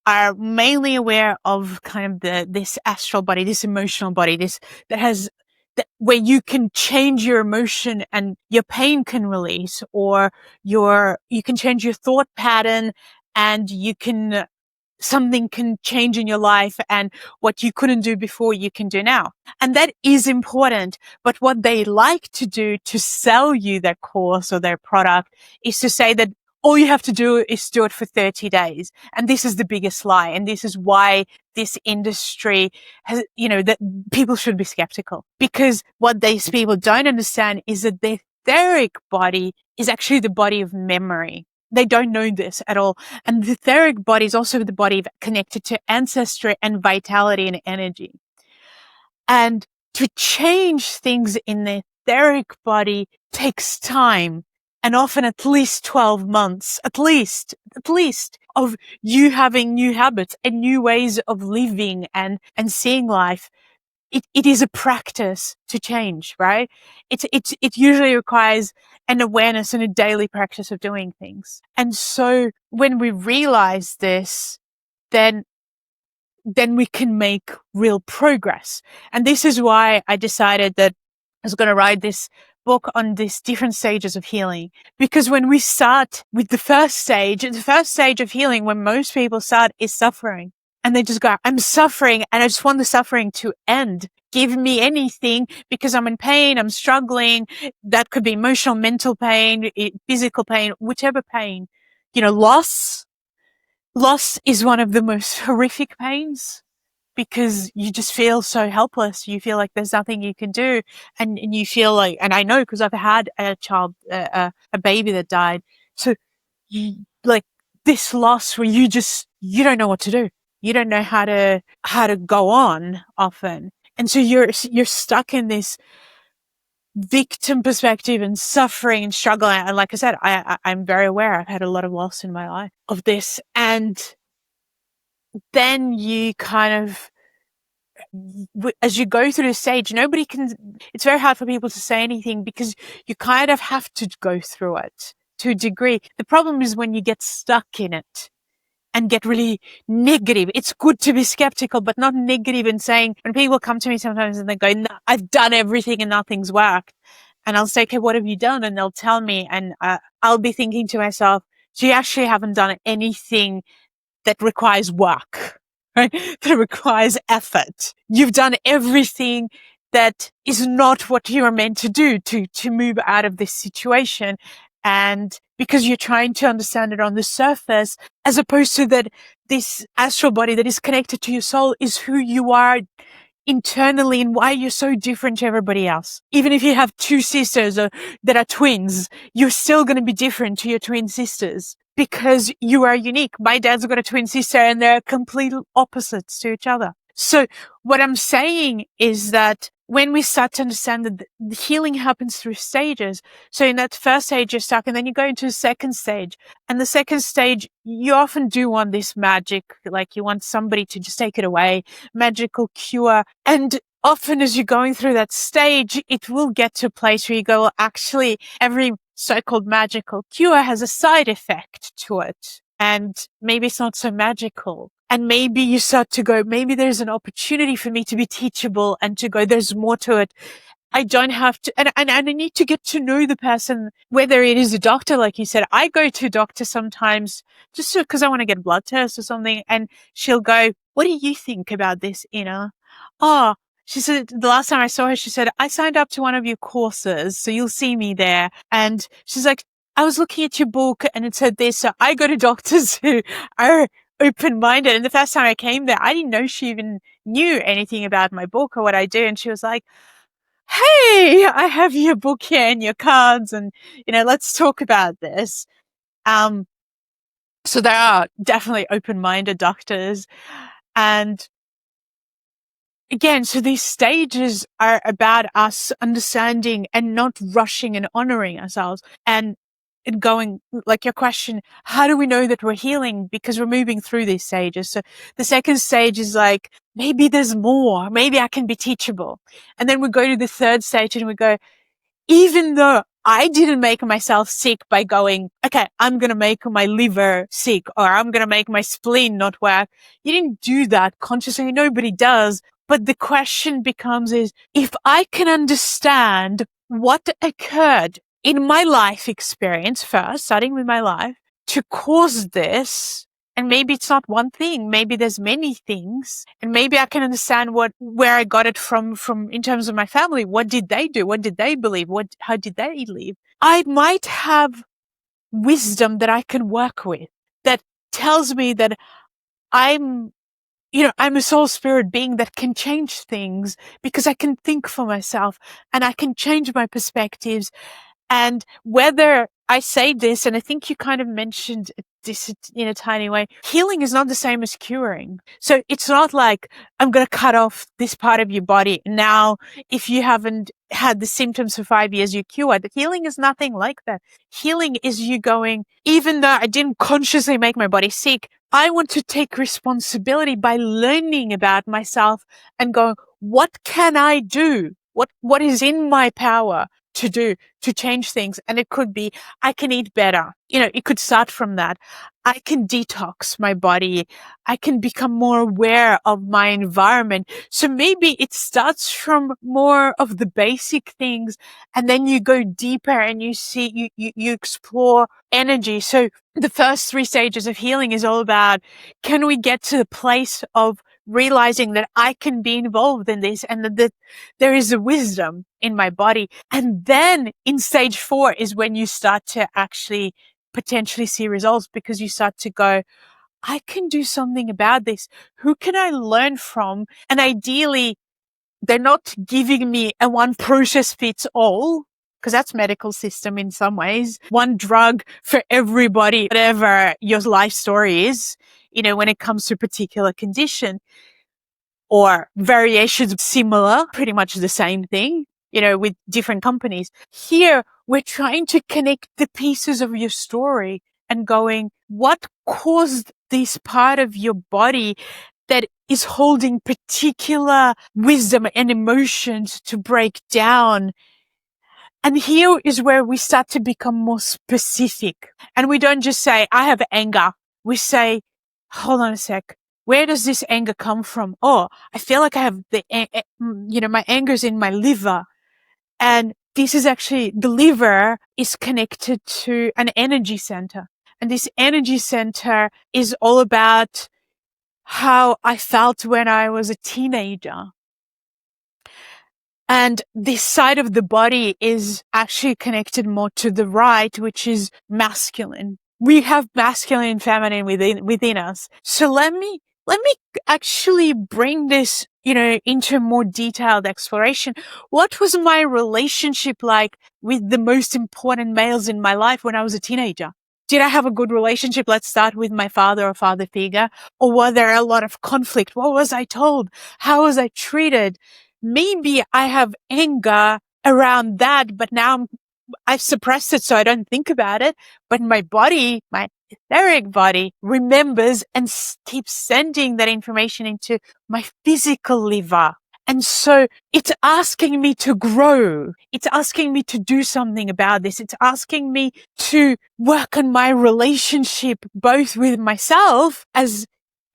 are mainly aware of kind of this astral body, this emotional body, where you can change your emotion and your pain can release, or you can change your thought pattern, and something can change in your life, and what you couldn't do before, you can do now. And that is important. But what they like to do to sell you their course or their product is to say that all you have to do is do it for 30 days. And this is the biggest lie. And this is why this industry has, that people should be skeptical, because what these people don't understand is that the etheric body is actually the body of memory. They don't know this at all. And the etheric body is also the body connected to ancestry and vitality and energy. And to change things in the etheric body takes time, and often at least 12 months, at least of you having new habits and new ways of living and seeing life. It is a practice to change, right? It usually requires an awareness and a daily practice of doing things. And so when we realize this, then we can make real progress. And this is why I decided that I was going to write this book on these different stages of healing. Because when we start with the first stage of healing, when most people start, is suffering. And they just go, I'm suffering and I just want the suffering to end. Give me anything because I'm in pain, I'm struggling. That could be emotional, mental pain, physical pain, whichever pain. Loss is one of the most horrific pains, because you just feel so helpless. You feel like there's nothing you can do. And you feel like, and I know because I've had a child, a baby that died. So like this loss where you don't know what to do. You don't know how to go on often. And so you're stuck in this victim perspective and suffering and struggle. And like I said, I'm very aware. I've had a lot of loss in my life of this. And then you kind of, as you go through the stage, it's very hard for people to say anything, because you kind of have to go through it to a degree. The problem is when you get stuck in it and get really negative. It's good to be skeptical, but not negative, and saying, when people come to me sometimes and they go, no, I've done everything and nothing's worked. And I'll say, okay, what have you done? And they'll tell me, and I'll be thinking to myself, so you actually haven't done anything that requires work, right? That requires effort. You've done everything that is not what you are meant to do to move out of this situation. And because you're trying to understand it on the surface, as opposed to that this astral body that is connected to your soul is who you are internally and why you're so different to everybody else. Even if you have two sisters that are twins, you're still going to be different to your twin sisters because you are unique. My dad's got a twin sister and they're complete opposites to each other. So what I'm saying is that when we start to understand that the healing happens through stages. So in that first stage, you're stuck, and then you go into the second stage. And the second stage, you often do want this magic, like you want somebody to just take it away, magical cure. And often as you're going through that stage, it will get to a place where you go, well, actually, so-called magical cure has a side effect to it. And maybe it's not so magical. And maybe you start to go, maybe there's an opportunity for me to be teachable and to go, there's more to it. I don't have to, and I need to get to know the person, whether it is a doctor, like you said. I go to a doctor sometimes just because I want to get a blood test or something, and she'll go, what do you think about this, Ina? Oh, she said, the last time I saw her, she said, I signed up to one of your courses, so you'll see me there. And she's like, I was looking at your book and it said this. So I go to doctors who are open-minded. And the first time I came there, I didn't know she even knew anything about my book or what I do. And she was like, hey, I have your book here and your cards and, let's talk about this. So there are definitely open-minded doctors. And again, so these stages are about us understanding and not rushing and honoring ourselves and going, like your question, how do we know that we're healing? Because we're moving through these stages. So the second stage is like, maybe there's more, maybe I can be teachable. And then we go to the third stage and we go, even though I didn't make myself sick by going, okay, I'm going to make my liver sick or I'm going to make my spleen not work. You didn't do that consciously. Nobody does. But the question becomes is, if I can understand what occurred in my life experience first, starting with my life, to cause this, and maybe it's not one thing, maybe there's many things, and maybe I can understand where I got it from in terms of my family. What did they do? What did they believe? How did they live? I might have wisdom that I can work with that tells me that I'm a soul spirit being that can change things because I can think for myself and I can change my perspectives. And whether I say this, and I think you kind of mentioned this in a tiny way, healing is not the same as curing. So it's not like I'm going to cut off this part of your body. Now, if you haven't had the symptoms for 5 years, you're cured. Healing is nothing like that. Healing is you going, even though I didn't consciously make my body sick, I want to take responsibility by learning about myself and going, what can I do? What is in my power to do to change things? And it could be, I can eat better. It could start from that. I can detox my body. I can become more aware of my environment. So maybe it starts from more of the basic things, and then you go deeper and you see, you explore energy. So the first 3 stages of healing is all about, can we get to the place of realizing that I can be involved in this and that there is a wisdom in my body. And then in stage 4 is when you start to actually potentially see results, because you start to go, I can do something about this. Who can I learn from? And ideally, they're not giving me a one process fits all, because that's medical system in some ways. One drug for everybody, whatever your life story is, when it comes to a particular condition or variations similar, pretty much the same thing, with different companies. Here, we're trying to connect the pieces of your story and going, what caused this part of your body that is holding particular wisdom and emotions to break down? And here is where we start to become more specific. And we don't just say, I have anger. We say, hold on a sec. Where does this anger come from? Oh, I feel like I have my anger's in my liver. And this is actually, the liver is connected to an energy center. And this energy center is all about how I felt when I was a teenager. And this side of the body is actually connected more to the right, which is masculine. We have masculine and feminine within us. So let me actually bring this, into more detailed exploration. What was my relationship like with the most important males in my life when I was a teenager? Did I have a good relationship? Let's start with my father or father figure. Or were there a lot of conflict? What was I told? How was I treated? Maybe I have anger around that, but now I've suppressed it so I don't think about it. But my body, my etheric body, remembers and keeps sending that information into my physical liver. And so it's asking me to grow. It's asking me to do something about this. It's asking me to work on my relationship, both with myself as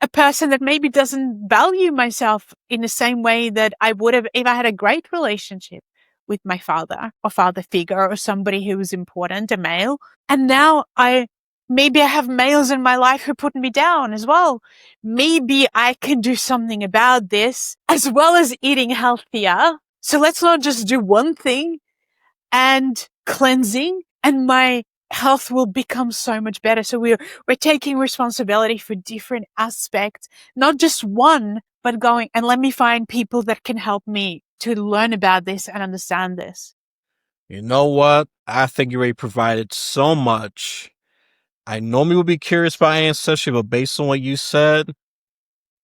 a person that maybe doesn't value myself in the same way that I would have if I had a great relationship with my father or father figure or somebody who was important, a male. And now maybe I have males in my life who put me down as well. Maybe I can do something about this as well as eating healthier. So let's not just do one thing and cleansing, and my health will become so much better. So we're taking responsibility for different aspects, not just one, but going and let me find people that can help me to learn about this and understand this. You know what? I think you already provided so much. I normally would be curious about ancestry, but based on what you said,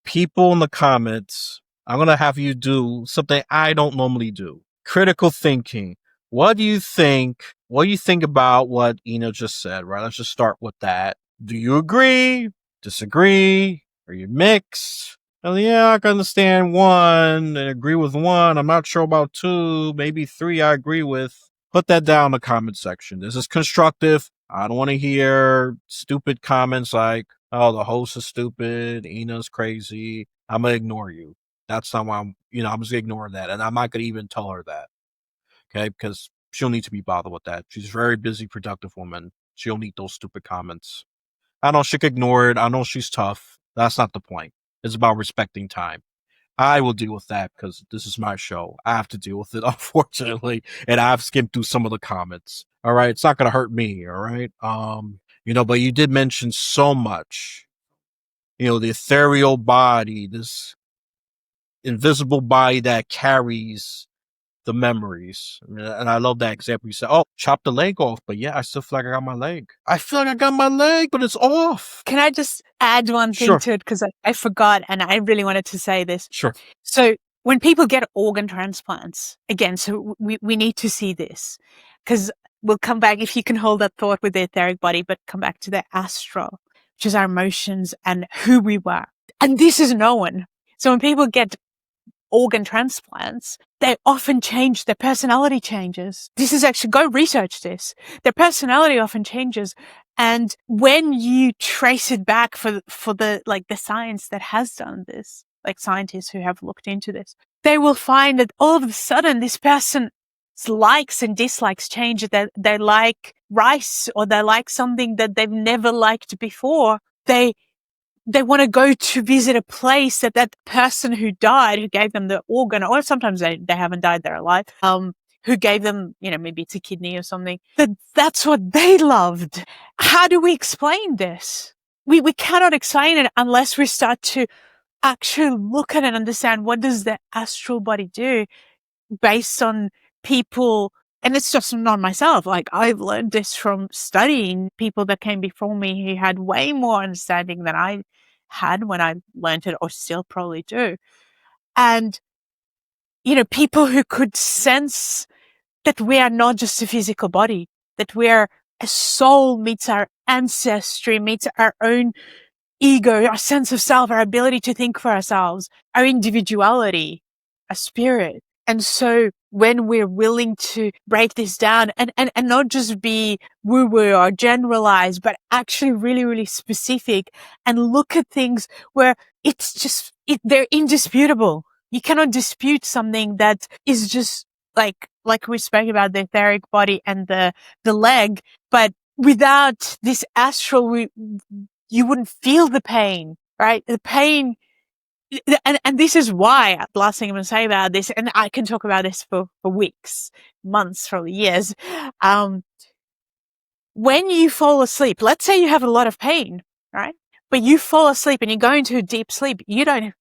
people in the comments, I'm going to have you do something I don't normally do. Critical thinking. What do you think? What do you think about what Ina just said, right? Let's just start with that. Do you agree? Disagree? Are you mixed? Oh, yeah, I can understand one and agree with one. I'm not sure about two, maybe three I agree with. Put that down in the comment section. This is constructive. I don't want to hear stupid comments like, oh, the host is stupid, Ina's crazy. I'm going to ignore you. That's not why I'm just ignoring that. And I'm not going to even tell her that. Okay. Because she'll need to be bothered with that. She's a very busy, productive woman. She'll need those stupid comments. I know she can ignore it. I know she's tough. That's not the point. It's about respecting time. I will deal with that because this is my show. I have to deal with it, unfortunately. And I've skimmed through some of the comments. All right. It's not going to hurt me. All right. But you did mention so much. The ethereal body, this invisible body that carries the memories. And I love that example. You said, oh, chop the leg off. But yeah, I still feel like I got my leg. I feel like I got my leg, but it's off. Can I just add one thing Sure. to it? Because I forgot and I really wanted to say this. Sure. So when people get organ transplants, again, so we need to see this because we'll come back if you can hold that thought with the etheric body, but come back to the astral, which is our emotions and who we were. And this is known. So when people get organ transplants, they often change, their personality changes. This is actually, go research this. Their personality often changes. And when you trace it back for the science that has done this, like scientists who have looked into this, they will find that all of a sudden this person's likes and dislikes change. That they like rice or they like something that they've never liked before. They want to go to visit a place that person who died, who gave them the organ, or sometimes they haven't died, they're alive, who gave them, maybe it's a kidney or something, that's what they loved. How do we explain this? We cannot explain it unless we start to actually look at it and understand what does the astral body do based on people. And it's just not myself. Like, I've learned this from studying people that came before me who had way more understanding than I had when I learned it, or still probably do. And, people who could sense that we are not just a physical body, that we're a soul meets our ancestry, meets our own ego, our sense of self, our ability to think for ourselves, our individuality, our spirit. And so when we're willing to break this down and not just be woo-woo or generalized, but actually really, really specific and look at things where it's just, they're indisputable. You cannot dispute something that is just like we spoke about the etheric body and the leg, but without this astral, you wouldn't feel the pain, right? The pain. And this is why, the last thing I'm going to say about this, and I can talk about this for weeks, months, probably years. When you fall asleep, let's say you have a lot of pain, right? But you fall asleep and you go into a deep sleep, you don't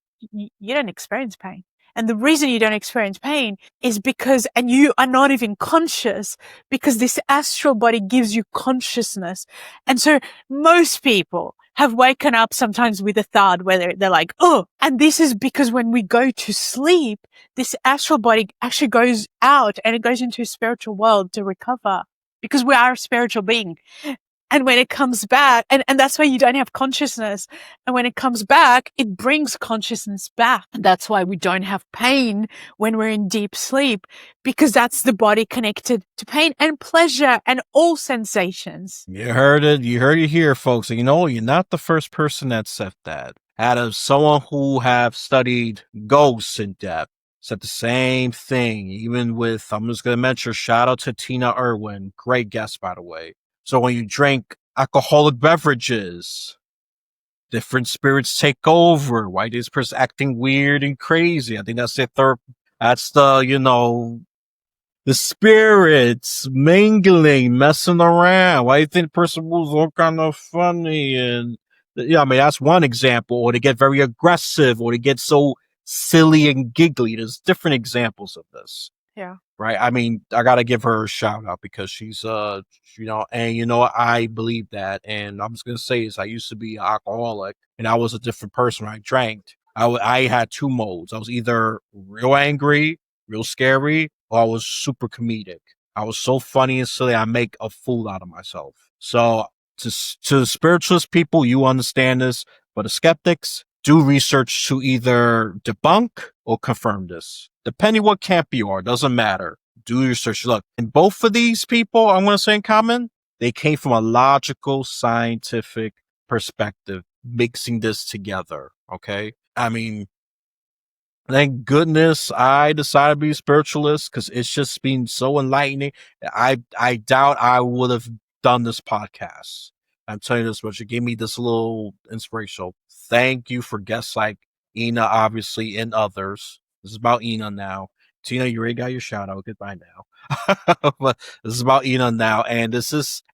experience pain. And the reason you don't experience pain is because, and you are not even conscious, because this astral body gives you consciousness. And so most people have woken up sometimes with a thud where they're like, oh, and this is because when we go to sleep, this astral body actually goes out and it goes into a spiritual world to recover, because we are a spiritual being. And when it comes back, and that's why you don't have consciousness. And when it comes back, it brings consciousness back. And that's why we don't have pain when we're in deep sleep, because that's the body connected to pain and pleasure and all sensations. You heard it. You heard it here, folks. And you're not the first person that said that. Out of someone who have studied ghosts in depth, said the same thing. Even with, I'm just going to mention, shout out to Tina Irwin. Great guest, by the way. So when you drink alcoholic beverages, different spirits take over. Why this person acting weird and crazy? I think that's the third. That's the spirits mingling, messing around. Why do you think the person moves all kind of funny? And I mean, that's one example. Or they get very aggressive, or they get so silly and giggly. There's different examples of this. Yeah. Right. I mean, I gotta give her a shout out because she's and I believe that. And I'm just gonna say is I used to be an alcoholic and I was a different person when I drank. I had two modes. I was either real angry, real scary, or I was super comedic. I was so funny and silly, I make a fool out of myself. So to spiritualist people, you understand this, but the skeptics, do research to either debunk or confirm this. Depending what camp you are, doesn't matter. Do your research. Look, and both of these people, I'm going to say in common, they came from a logical, scientific perspective, mixing this together. Okay. I mean, thank goodness I decided to be a spiritualist because it's just been so enlightening. I doubt I would have done this podcast. I'm telling you this much. It gave me this little inspirational. Thank you for guests like Ina, obviously, and others. This is about Ina now. Tina, you already got your shout out. Goodbye now. But this is about Ina now. And you're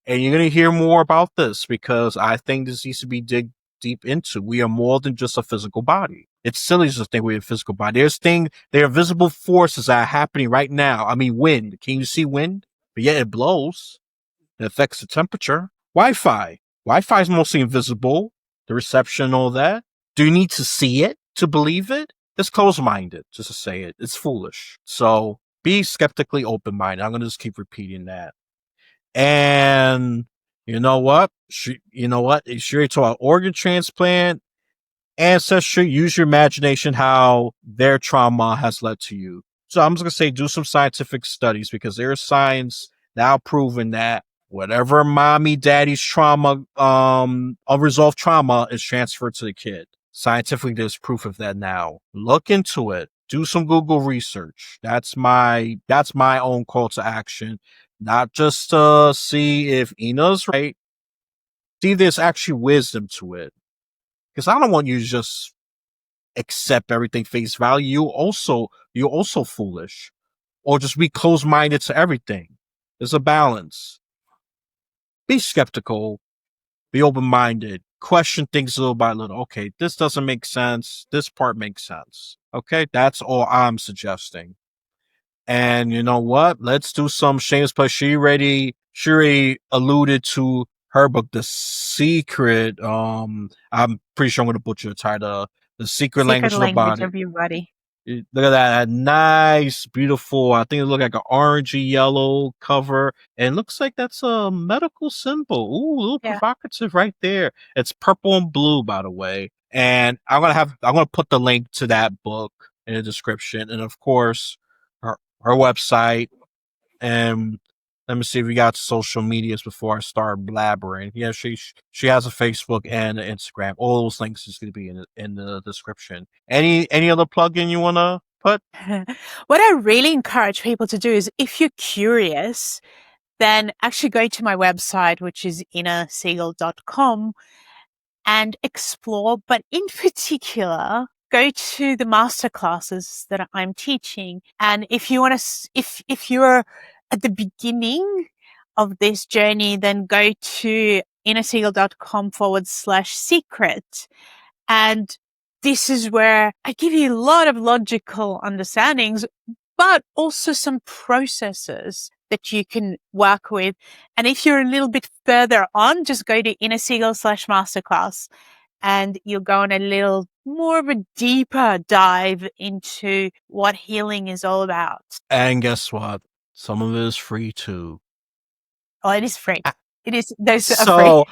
going to hear more about this because I think this needs to be dig deep into. We are more than just a physical body. It's silly to think we're a physical body. There are visible forces that are happening right now. I mean, wind. Can you see wind? But yet it blows. It affects the temperature. Wi-Fi. Wi-Fi is mostly invisible. The reception, all that. Do you need to see it to believe it? It's closed-minded, just to say it. It's foolish. So be skeptically open-minded. I'm going to just keep repeating that. And you know what? Sure, you talk about organ transplant, ancestry, use your imagination how their trauma has led to you. So I'm just going to say do some scientific studies because there's science now proving that whatever mommy, daddy's trauma, unresolved trauma is transferred to the kid. Scientifically, there's proof of that now. Look into it. Do some Google research. That's my own call to action. Not just to see if Ina's right. See, there's actually wisdom to it. Because I don't want you to just accept everything face value. You're also foolish. Or just be closed minded to everything. There's a balance. Be skeptical. Be open minded. Question things little by little. Okay, this doesn't make sense. This part makes sense. Okay, that's all I'm suggesting. And you know what? Let's do some shameless plug. She already alluded to her book, The Secret. I'm pretty sure I'm going to butcher the title. The Secret Secret Language of the language Body. of your body. Look at that nice, beautiful. I think it looks like an orangey yellow cover, and it looks like that's a medical symbol. Ooh, a little Yeah. provocative right there. It's purple and blue, by the way. And I'm gonna put the link to that book in the description, and of course, her website. And let me see if we got social medias before I start blabbering. Yeah, she has a Facebook and an Instagram. All those links is going to be in the description. Any other plugin you want to put? What I really encourage people to do is if you're curious, then actually go to my website, which is innersegal.com, and explore. But in particular, go to the master classes that I'm teaching. And if you want to, if you're at the beginning of this journey, then go to innersegal.com/secret. And this is where I give you a lot of logical understandings, but also some processes that you can work with. And if you're a little bit further on, just go to innersegal/masterclass and you'll go on a little more of a deeper dive into what healing is all about. And guess what? Some of it is free too. Oh, it is free. It is, those are free. So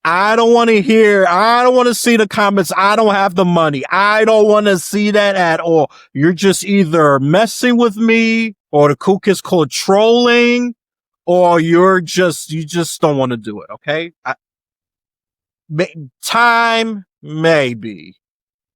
I don't want to hear, I don't want to see the comments. I don't have the money. I don't want to see that at all. You're just either messing with me or the kook is called trolling or you just don't want to do it. Okay. Time, maybe.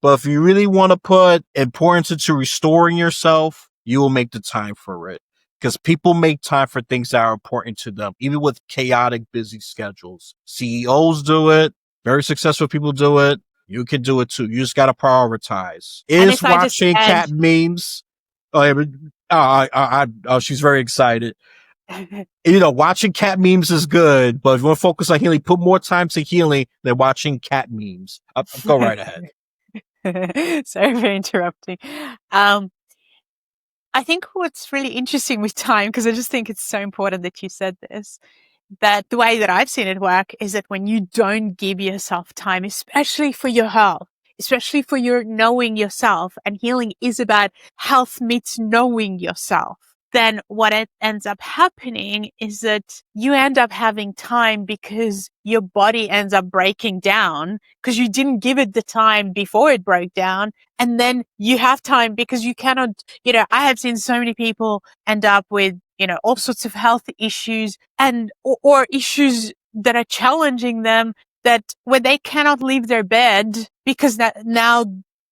But if you really want to put importance into restoring yourself, you will make the time for it. Because people make time for things that are important to them, even with chaotic, busy schedules. CEOs do it. Very successful people do it. You can do it too. You just got to prioritize. And Is if I just watching add, cat memes. Oh, yeah, she's very excited. Watching cat memes is good, but if you want to focus on healing, put more time to healing than watching cat memes. Go right ahead. sorry for interrupting. Um, I think what's really interesting with time, because I just think it's so important that you said this, that the way that I've seen it work is that when you don't give yourself time, especially for your health, especially for your knowing yourself, and healing is about health meets knowing yourself, then what it ends up happening is that you end up having time because your body ends up breaking down because you didn't give it the time before it broke down. And then you have time because you cannot, I have seen so many people end up with, all sorts of health issues and, or issues that are challenging them, that when they cannot leave their bed because that now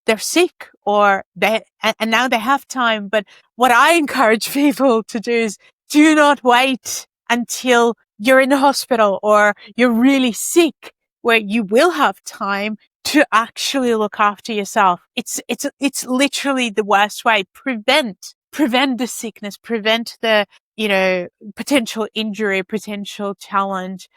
they're sick or and now they have time. But what I encourage people to do is do not wait until you're in the hospital or you're really sick, where you will have time to actually look after yourself. It's literally the worst way. Prevent the sickness, prevent the, potential injury, potential challenge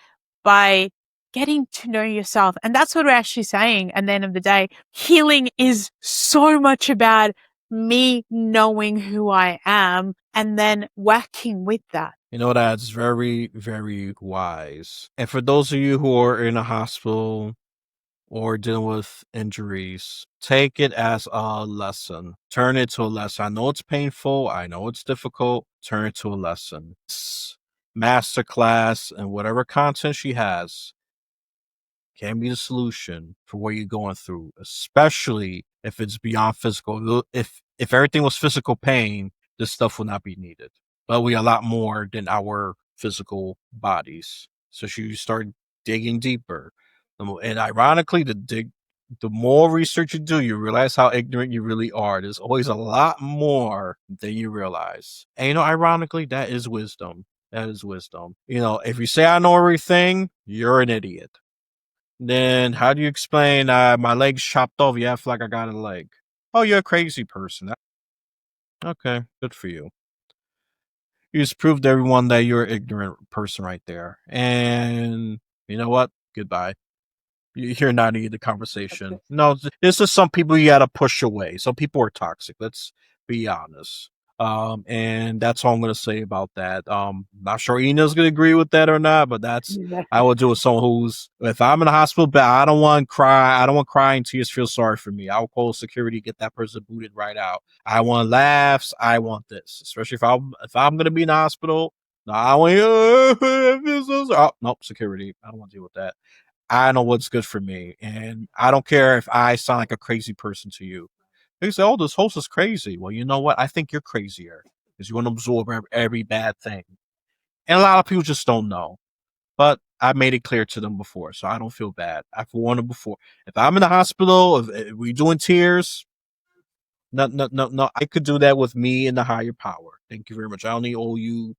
by getting to know yourself. And that's what we're actually saying at the end of the day. Healing is so much about me knowing who I am and then working with that. That's very, very wise. And for those of you who are in a hospital or dealing with injuries, take it as a lesson. Turn it to a lesson. I know it's painful. I know it's difficult. Turn it to a lesson. Masterclass and whatever content she has can be the solution for what you're going through, especially if it's beyond physical. If everything was physical pain, this stuff would not be needed. But we are a lot more than our physical bodies. So you start digging deeper. And ironically, the more research you do, you realize how ignorant you really are. There's always a lot more than you realize. And ironically, that is wisdom. That is wisdom. If you say I know everything, you're an idiot. Then how do you explain my leg's chopped off? Yeah, I feel like I got a leg. Oh, you're a crazy person. Okay, good for you. You just proved to everyone that you're an ignorant person right there. And you know what? Goodbye. You're not in the conversation. No, this is some people you gotta push away. Some people are toxic. Let's be honest. And that's all I'm gonna say about that. Not sure Ina's gonna agree with that or not, but that's Yeah. I would do with someone who's if I'm in a hospital bed, I don't want to cry. I don't want crying tears feel sorry for me. I'll call security, get that person booted right out. I want laughs. I want this, especially if I'm gonna be in the hospital. No, I want oh, nope, security. I don't want to deal with that. I know what's good for me. And I don't care if I sound like a crazy person to you. They say, oh, this host is crazy. Well, you know what? I think you're crazier because you want to absorb every bad thing. And a lot of people just don't know. But I made it clear to them before, so I don't feel bad. I've warned them before. If I'm in the hospital, if we're doing tears, no, no, no, no. I could do that with me and the higher power. Thank you very much. I don't need all you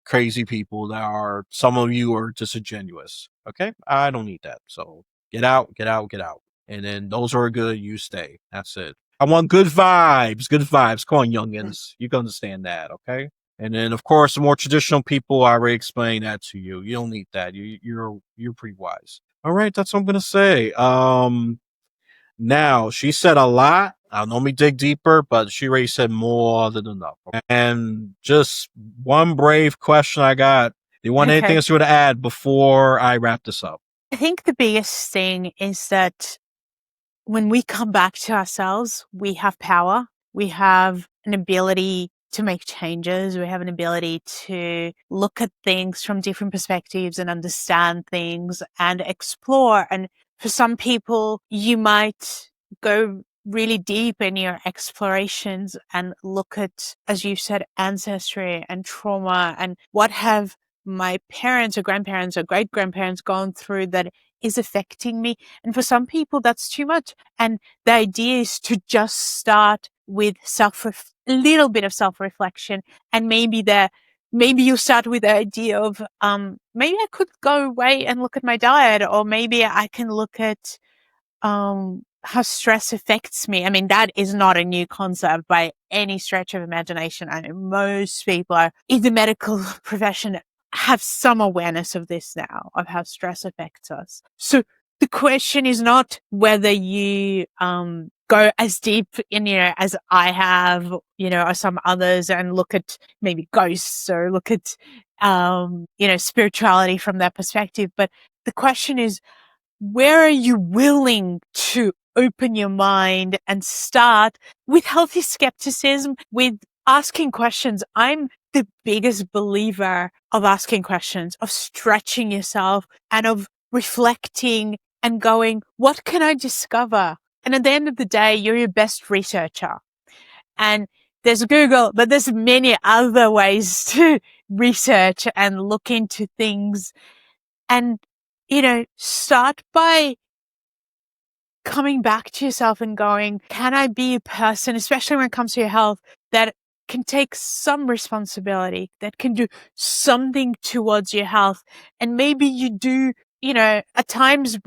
crazy people that are, some of you are disingenuous. Okay? I don't need that. So get out, get out, get out. And then those who are good, you stay. That's it. I want good vibes. Good vibes. Come on, youngins. You can understand that, okay? And then, of course, the more traditional people, I already explained that to you. You don't need that. You're pretty wise. All right, that's what I'm gonna say. Now, she said a lot. I'll normally dig deeper, but she already said more than enough. And just one brave question I got. Do you want anything Okay. else you want to add before I wrap this up? I think the biggest thing is that when we come back to ourselves, we have power. We have an ability to make changes. We have an ability to look at things from different perspectives and understand things and explore. And for some people, you might go really deep in your explorations and look at, as you said, ancestry and trauma and what have my parents or grandparents or great grandparents gone through that is affecting me. And for some people, that's too much. And the idea is to just start with a little bit of self-reflection, and maybe you start with the idea of maybe I could go away and look at my diet, or maybe I can look at how stress affects me. I mean, that is not a new concept by any stretch of imagination. I know most people are in the medical profession have some awareness of this now, of how stress affects us. So the question is not whether you go as deep in, as I have, or some others, and look at maybe ghosts or look at, spirituality from that perspective. But the question is, where are you willing to open your mind and start with healthy skepticism, with asking questions? I'm the biggest believer of asking questions, of stretching yourself, and of reflecting and going, what can I discover? And at the end of the day, you're your best researcher. And there's Google, but there's many other ways to research and look into things. And, start by coming back to yourself and going, can I be a person, especially when it comes to your health, that can take some responsibility, that can do something towards your health? And maybe you do, at times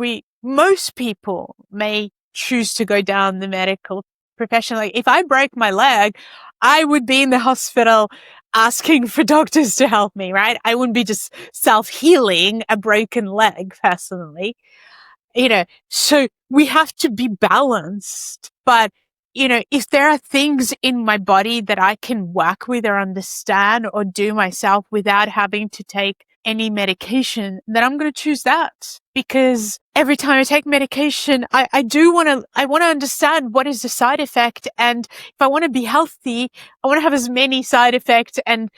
most people may choose to go down the medical profession. Like if I break my leg, I would be in the hospital asking for doctors to help me, right? I wouldn't be just self-healing a broken leg personally. So we have to be balanced. But, if there are things in my body that I can work with or understand or do myself without having to take any medication, then I'm going to choose that. Because every time I take medication, I want to understand what is the side effect. And if I want to be healthy, I want to have as many side effects and,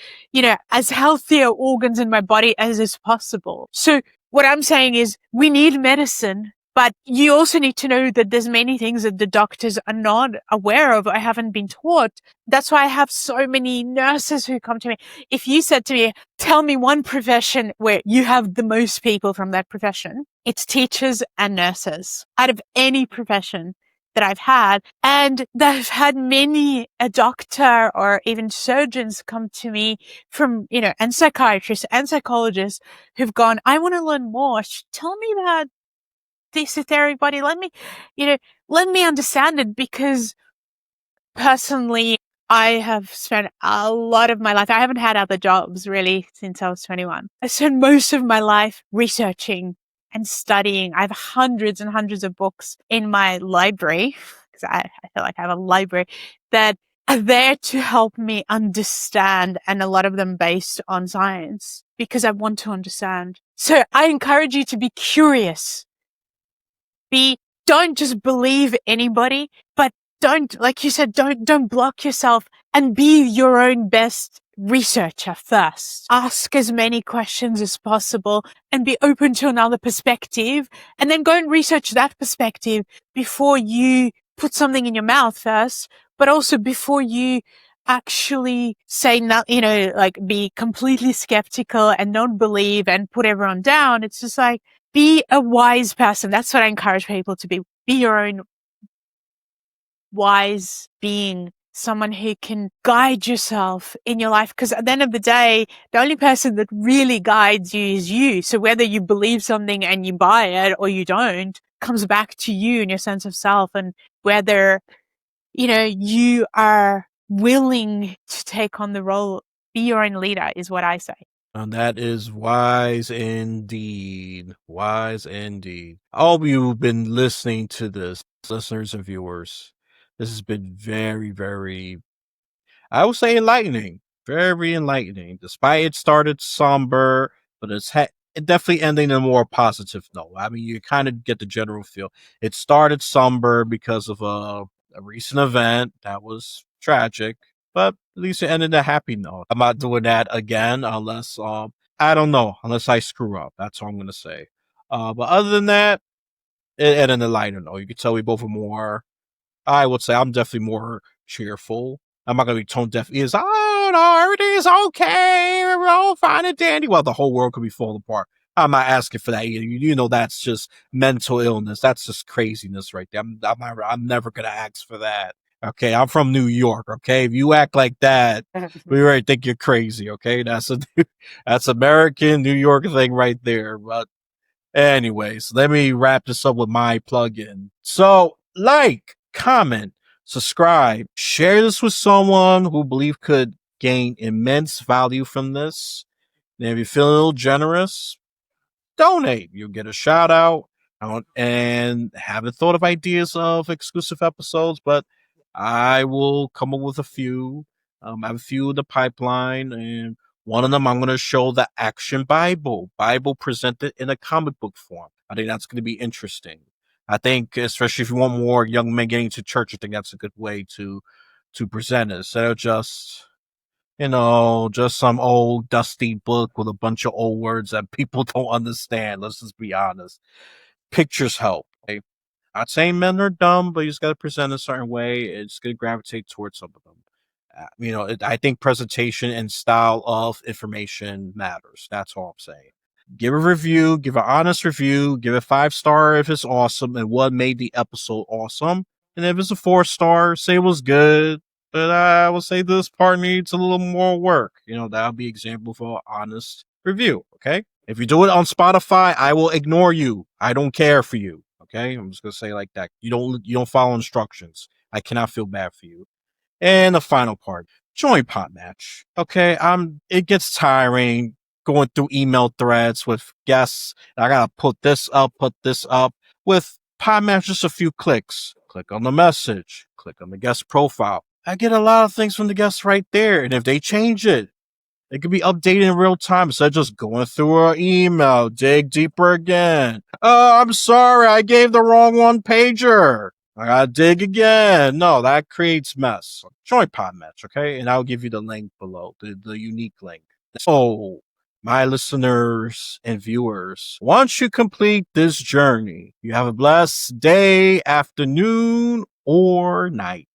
as healthier organs in my body as is possible. So what I'm saying is we need medicine, but you also need to know that there's many things that the doctors are not aware of or haven't been taught. That's why I have so many nurses who come to me. If you said to me, tell me one profession where you have the most people from that profession, it's teachers and nurses out of any profession that I've had. And I've had many a doctor or even surgeons come to me from, and psychiatrists and psychologists who've gone, I want to learn more. Tell me about this etheric body. Let me understand it, because personally, I have spent a lot of my life, I haven't had other jobs really since I was 21. I spent most of my life researching and studying. I have hundreds and hundreds of books in my library, because I feel like I have a library, that are there to help me understand, and a lot of them based on science, because I want to understand. So I encourage you to be curious. Don't just believe anybody, but don't, like you said, don't block yourself, and be your own best researcher first. Ask as many questions as possible and be open to another perspective, and then go and research that perspective before you put something in your mouth first, but also before you actually say not, like be completely skeptical and not believe and put everyone down. It's just like, be a wise person. That's what I encourage people to be. Be your own wise being, someone who can guide yourself in your life. Because at the end of the day, the only person that really guides you is you. So whether you believe something and you buy it or you don't, comes back to you and your sense of self, and whether, you are willing to take on the role, be your own leader, is what I say. And that is wise indeed. Wise indeed. All of you who've been listening to this, listeners and viewers, this has been very, very, I would say, enlightening. Very enlightening. Despite it started somber, but it definitely ending in a more positive note. I mean, you kind of get the general feel. It started somber because of a recent event that was tragic, but at least it ended a happy note. I'm not doing that again unless I don't know, unless I screw up. That's all I'm gonna say. But other than that, it ended a lighter note. You can tell we both are more. I would say I'm definitely more cheerful. I'm not gonna be tone deaf. Is oh no, everything is okay. We're all fine and dandy. Well, the whole world could be falling apart. I'm not asking for that. You know, that's just mental illness. That's just craziness right there. I'm never gonna ask for that. Okay, I'm from New York. Okay, if you act like that, we already think you're crazy. Okay, that's American New York thing right there. But anyways, let me wrap this up with my plugin. So, like, comment, subscribe, share this with someone who believe could gain immense value from this. And if you feel a little generous, donate. You'll get a shout out. And haven't thought of ideas of exclusive episodes, but I will come up with a few. I have a few in the pipeline, and one of them I'm going to show the Action Bible presented in a comic book form. I think that's going to be interesting. I think, especially if you want more young men getting to church, I think that's a good way to present it instead of just just some old dusty book with a bunch of old words that people don't understand. Let's just be honest. Pictures help. Okay? Not saying men are dumb, but you just got to present a certain way. It's going to gravitate towards some of them. I think presentation and style of information matters. That's all I'm saying. Give a review, give an honest review, give it 5-star if it's awesome and what made the episode awesome. And if it's a 4-star, say it was good, but I will say this part needs a little more work. That'll be example for an honest review. Okay. If you do it on Spotify, I will ignore you. I don't care for you. Okay. I'm just gonna say it like that. You don't follow instructions. I cannot feel bad for you. And the final part, join Pot Match. Okay, it gets tiring going through email threads with guests. I gotta put this up. With Pot Match, just a few clicks. Click on the message. Click on the guest profile. I get a lot of things from the guests right there. And if they change it, it could be updated in real time instead of just going through our email. Dig deeper again. Oh, I'm sorry. I gave the wrong one pager. I gotta dig again. No, that creates mess. Join Podmatch, okay? And I'll give you the link below, the unique link. So, my listeners and viewers, once you complete this journey, you have a blessed day, afternoon, or night.